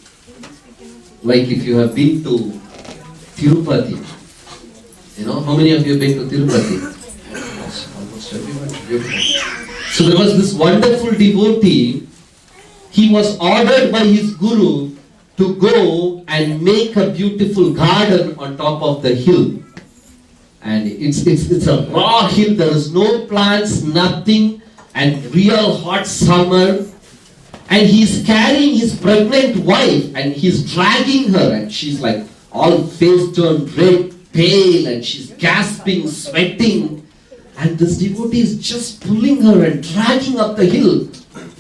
Like if you have been to Tirupati, how many of you have been to Tirupati? Almost everyone. So there was this wonderful devotee. He was ordered by his guru to go and make a beautiful garden on top of the hill. And it's a raw hill, there is no plants, nothing, and real hot summer. And he's carrying his pregnant wife and he's dragging her, and she's like all face turned red, pale, and she's gasping, sweating. And this devotee is just pulling her and dragging up the hill.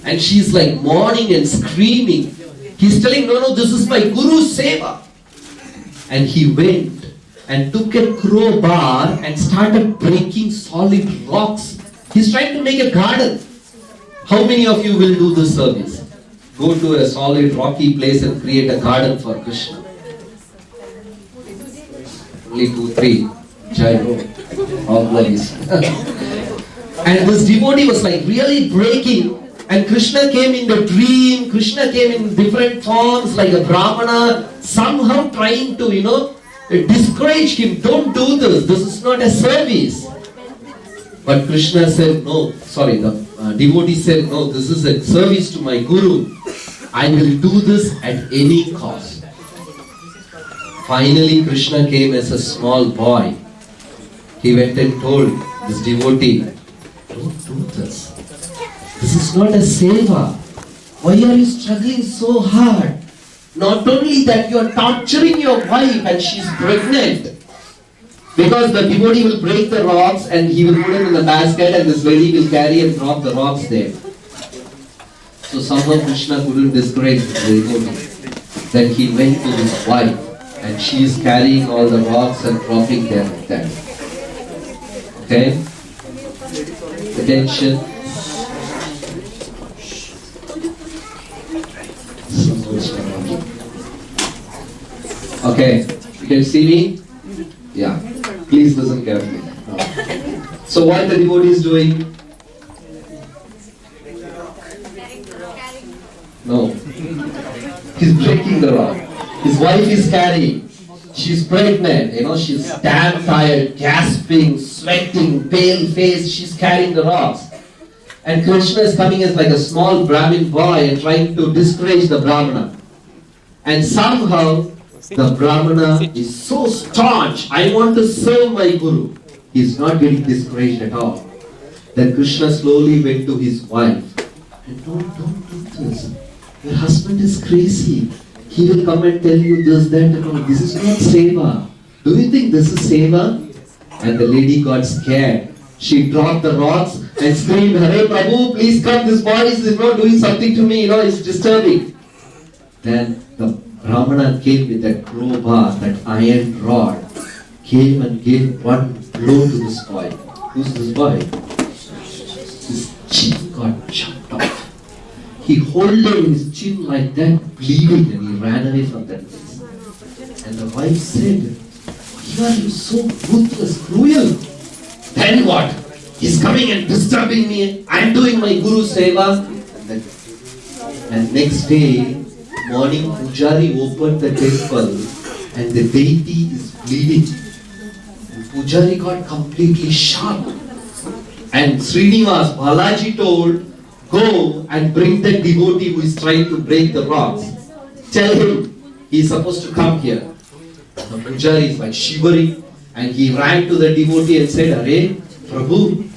And she's like mourning and screaming. He's telling, no, this is my Guru's seva. And he went and took a crowbar and started breaking solid rocks He's trying to make a garden. How many of you will do this service? Go to a solid rocky place and create a garden for Krishna. Only 2, 3. Jai Ho. All glories. And this devotee was like really breaking. And Krishna came in the dream. Krishna came in different forms like a Brahmana. Somehow trying to, discourage him. Don't do this. This is not a service. But Krishna said, no. Sorry, the devotee said, no, this is a service to my Guru. I will do this at any cost. Finally, Krishna came as a small boy. He went and told this devotee, don't do this. This is not a seva. Why are you struggling so hard? Not only that, you are torturing your wife and she is pregnant. Because the devotee will break the rocks and he will put it in the basket and this lady will carry and drop the rocks there. So somehow Krishna couldn't discourage the devotee. Then he went to his wife and she is carrying all the rocks and dropping them like that. Okay? Attention. Okay, you can see me? Yeah. Please listen carefully. So what the devotee is doing? No. He's breaking the rock. His wife is carrying. She's pregnant, she's damn tired, gasping, sweating, pale face, she's carrying the rocks. And Krishna is coming as like a small Brahmin boy and trying to discourage the Brahmana. And somehow, the Brahmana is so staunch, I want to serve my Guru. He's not getting discouraged at all. Then Krishna slowly went to his wife. And don't do this. Your husband is crazy. He will come and tell you this, that, and all. This is not seva. Do you think this is seva? And the lady got scared. She dropped the rocks and screamed, Hare Prabhu, please come. This boy is doing something to me. It's disturbing. Then the Brahmana came with that crowbar, that iron rod, came and gave one blow to this boy. Who's this boy? His chin got chopped off. He holded his chin like that, bleeding, and he ran away from that place. And the wife said, why are you so ruthless, cruel? Then what? He's coming and disturbing me. I'm doing my Guru Seva. And next day, morning, Pujari opened the temple and the deity is bleeding. And Pujari got completely shocked. And Srinivas, Balaji told, go and bring the devotee who is trying to break the rocks. Tell him he is supposed to come here. The Pujari is like shivering and he ran to the devotee and said, Hare Prabhu,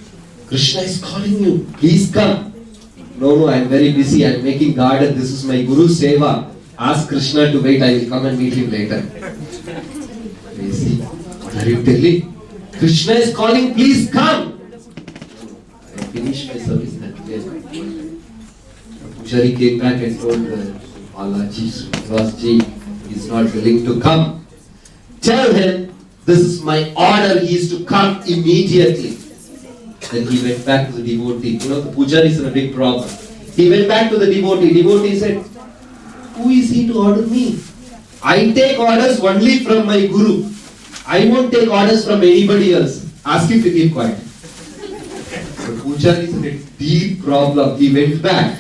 Krishna is calling you. Please come. No, I am very busy. I am making garden. This is my Guru Seva. Ask Krishna to wait. I will come and meet him later. Crazy. What are you telling? Krishna is calling. Please come. I finished my service that day. Pujari came back and told Balaji, Srinivasji, he is not willing to come. Tell him this is my order. He is to come immediately. Then he went back to the devotee. The Pujari is in a big problem. He went back to the devotee. Devotee said, who is he to order me? I take orders only from my Guru. I won't take orders from anybody else. Ask him to keep quiet. The Pujari is in a deep problem. He went back.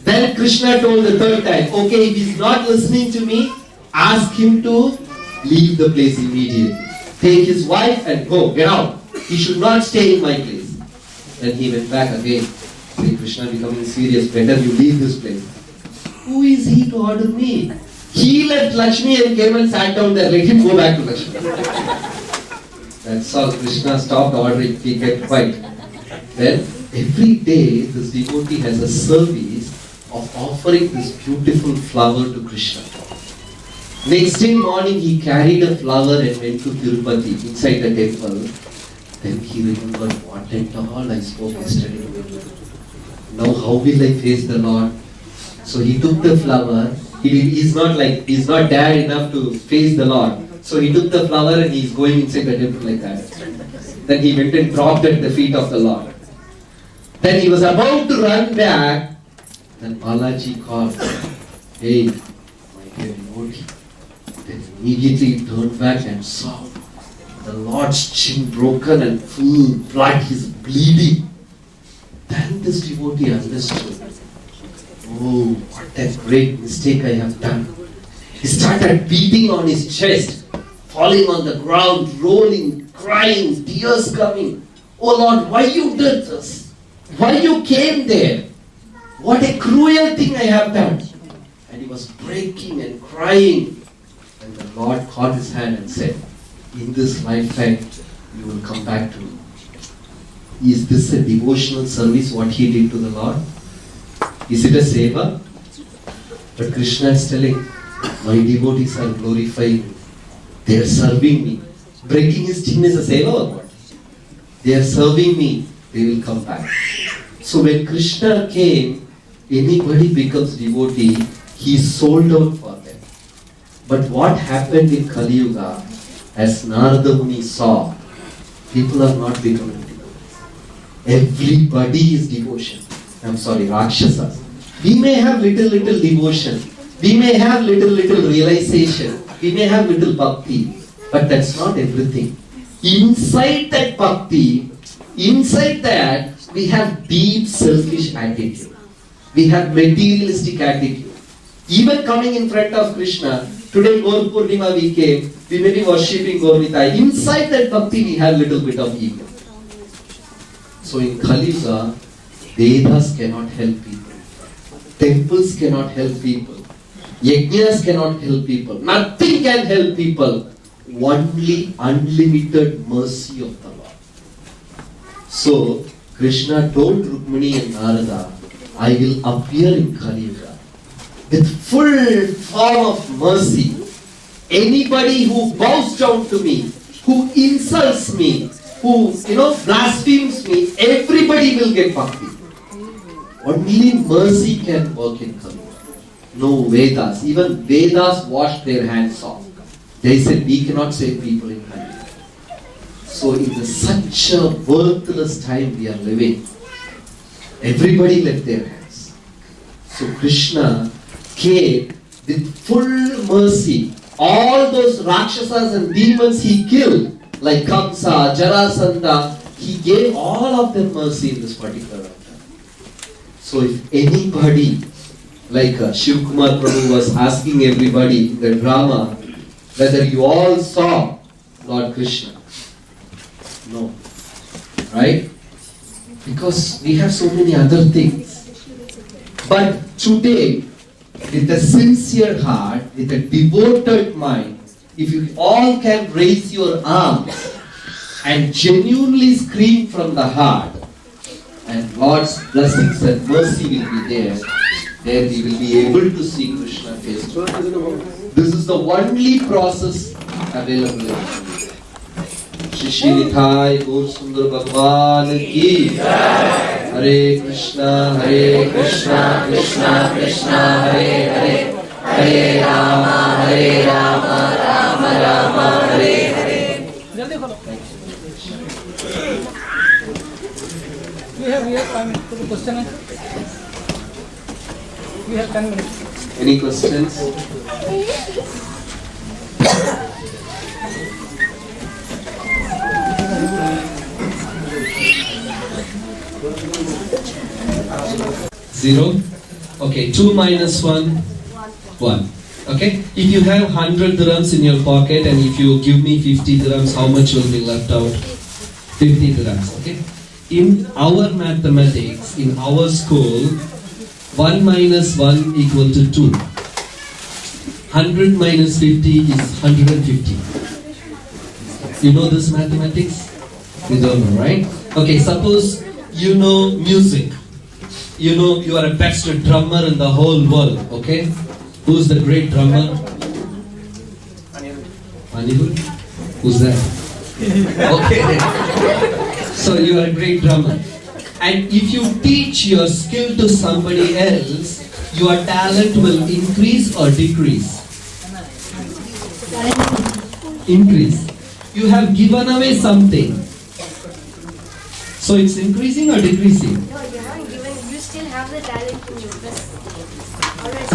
Then Krishna told the third time, okay, if he's not listening to me, ask him to leave the place immediately. Take his wife and go, get out. He should not stay in my place. Then he went back again. Say, Krishna becoming serious, better you leave this place. Who is he to order me? He left Lakshmi and came and sat down there. Let him go back to Lakshmi. That's all. Krishna stopped ordering. He kept quiet. Then every day this devotee has a service of offering this beautiful flower to Krishna. Next day morning he carried a flower and went to Tirupati inside the temple. Then he remembered what at all I spoke yesterday. Now how will I face the Lord? So he took the flower. He's not dared enough to face the Lord. So he took the flower and he's going inside the temple like that. Then he went and dropped at the feet of the Lord. Then he was about to run back. Then Balaji called, "Hey, my dear devotee." Then immediately he turned back and saw the Lord's chin broken and full blood, he's bleeding. Then this devotee understood, oh, what a great mistake I have done. He started beating on his chest, falling on the ground, rolling, crying, tears coming. Oh Lord, why you did this? Why you came there? What a cruel thing I have done. And he was breaking and crying. And the Lord caught his hand and said, in this lifetime, you will come back to me. Is this a devotional service, what he did to the Lord? Is it a seva? But Krishna is telling, my devotees are glorifying me. They are serving me. Breaking his chin is a seva or what? They are serving me. They will come back. So when Krishna came, anybody becomes devotee, he is sold out for them. But what happened in Kali Yuga, as Narada Muni saw, people are not becoming devotees. Everybody is devotion. Rakshasas. We may have little devotion. We may have little realization. We may have little bhakti. But that's not everything. Inside that bhakti, inside that, we have deep selfish attitude. We have materialistic attitude. Even coming in front of Krishna, today Gaur Purnima we came, we may be worshipping Gaurnitai. Inside that bhakti we have little bit of ego. So in Kali Yuga, Vedas cannot help people. Temples cannot help people. Yajnas cannot help people. Nothing can help people. Only unlimited mercy of the Lord. So Krishna told Rukmini and Narada, I will appear in Kali Yuga with full form of mercy. Anybody who bows down to me, who insults me, who blasphemes me, everybody will get bhakti. Only mercy can work in Kali Yuga. No Vedas. Even Vedas washed their hands off. They said we cannot save people in Kali Yuga. So in such a worthless time we are living, everybody left their hands. So Krishna came with full mercy. All those Rakshasas and demons he killed, like Kamsa, Jarasandha, he gave all of them mercy in this particular avatar. So if anybody, like Shiv Kumar Prabhu was asking everybody in the drama, whether you all saw Lord Krishna. No. Right? Because we have so many other things. But today, with a sincere heart, with a devoted mind, if you all can raise your arms and genuinely scream from the heart, and Lord's blessings and mercy will be there, then we will be able to see Krishna face to face. This is the only process available in India. Shri Shri Nitai Gaur Sundar Bhagwan ki Hare Krishna, Krishna Krishna, Hare Hare, Hare Rama, Rama Rama, Hare Hare. जल्दी खोलो. We have 5 minutes. कोई question है? We have 10 minutes. Any questions? Zero. Okay, 2 minus 1, 1. Okay, if you have 100 dirhams in your pocket and if you give me 50 dirhams, how much will be left out? 50 dirhams. Okay. In our mathematics, in our school, 1 minus 1 equal to 2. 100 minus 50 is 150. You know this mathematics? You don't know, right? Okay, suppose you know music. You know you are a best drummer in the whole world, okay? Who's the great drummer? Anirudh? Who's that? Okay. So you are a great drummer. And if you teach your skill to somebody else, your talent will increase or decrease? Increase. You have given away something. So it's increasing or decreasing? No, you haven't given. You still have the talent in you. Always.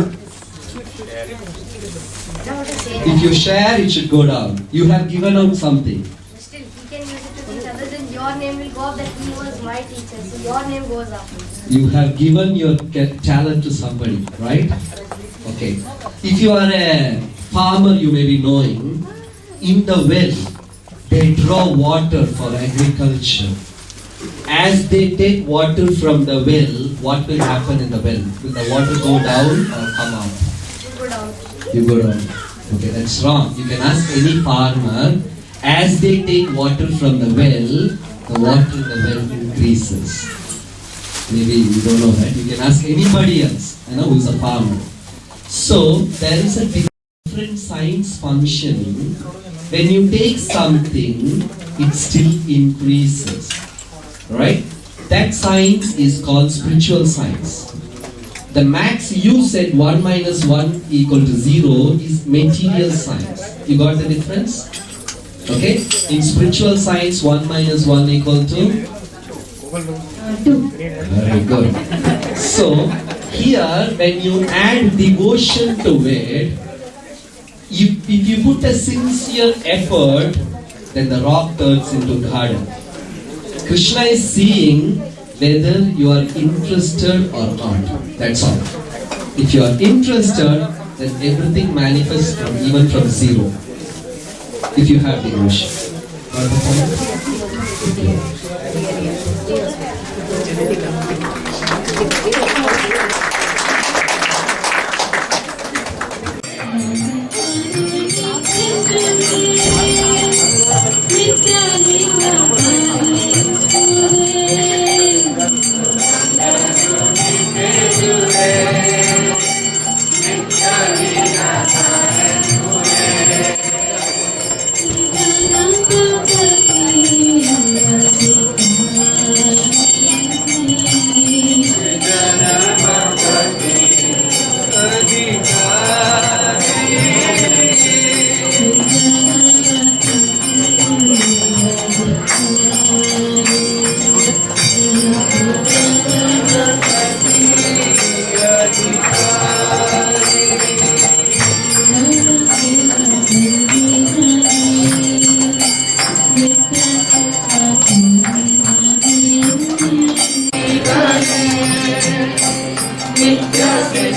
Now what I say. If you share, it should go down. You have given out something. Still, he can use it to things other than your name will go up. That he was my teacher, so your name goes up. You have given your talent to somebody, right? Okay. If you are a farmer, you may be knowing, in the well, they draw water for agriculture. As they take water from the well, what will happen in the well? Will the water go down or come out? You go down. You go down. Okay, that's wrong. You can ask any farmer, as they take water from the well, the water in the well increases. Maybe you don't know that. You can ask anybody else, who is a farmer. So, there is a different science functioning. When you take something, it still increases. Right? That science is called spiritual science. The max you said 1 minus 1 equal to 0 is material science. You got the difference? Okay? In spiritual science, 1 minus 1 equal to? 2. Very good. So, here when you add devotion to it, if you put a sincere effort, then the rock turns into garden. Krishna is seeing whether you are interested or not. That's all. If you are interested, then everything manifests even from 0. If you have devotion. Got the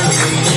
Hare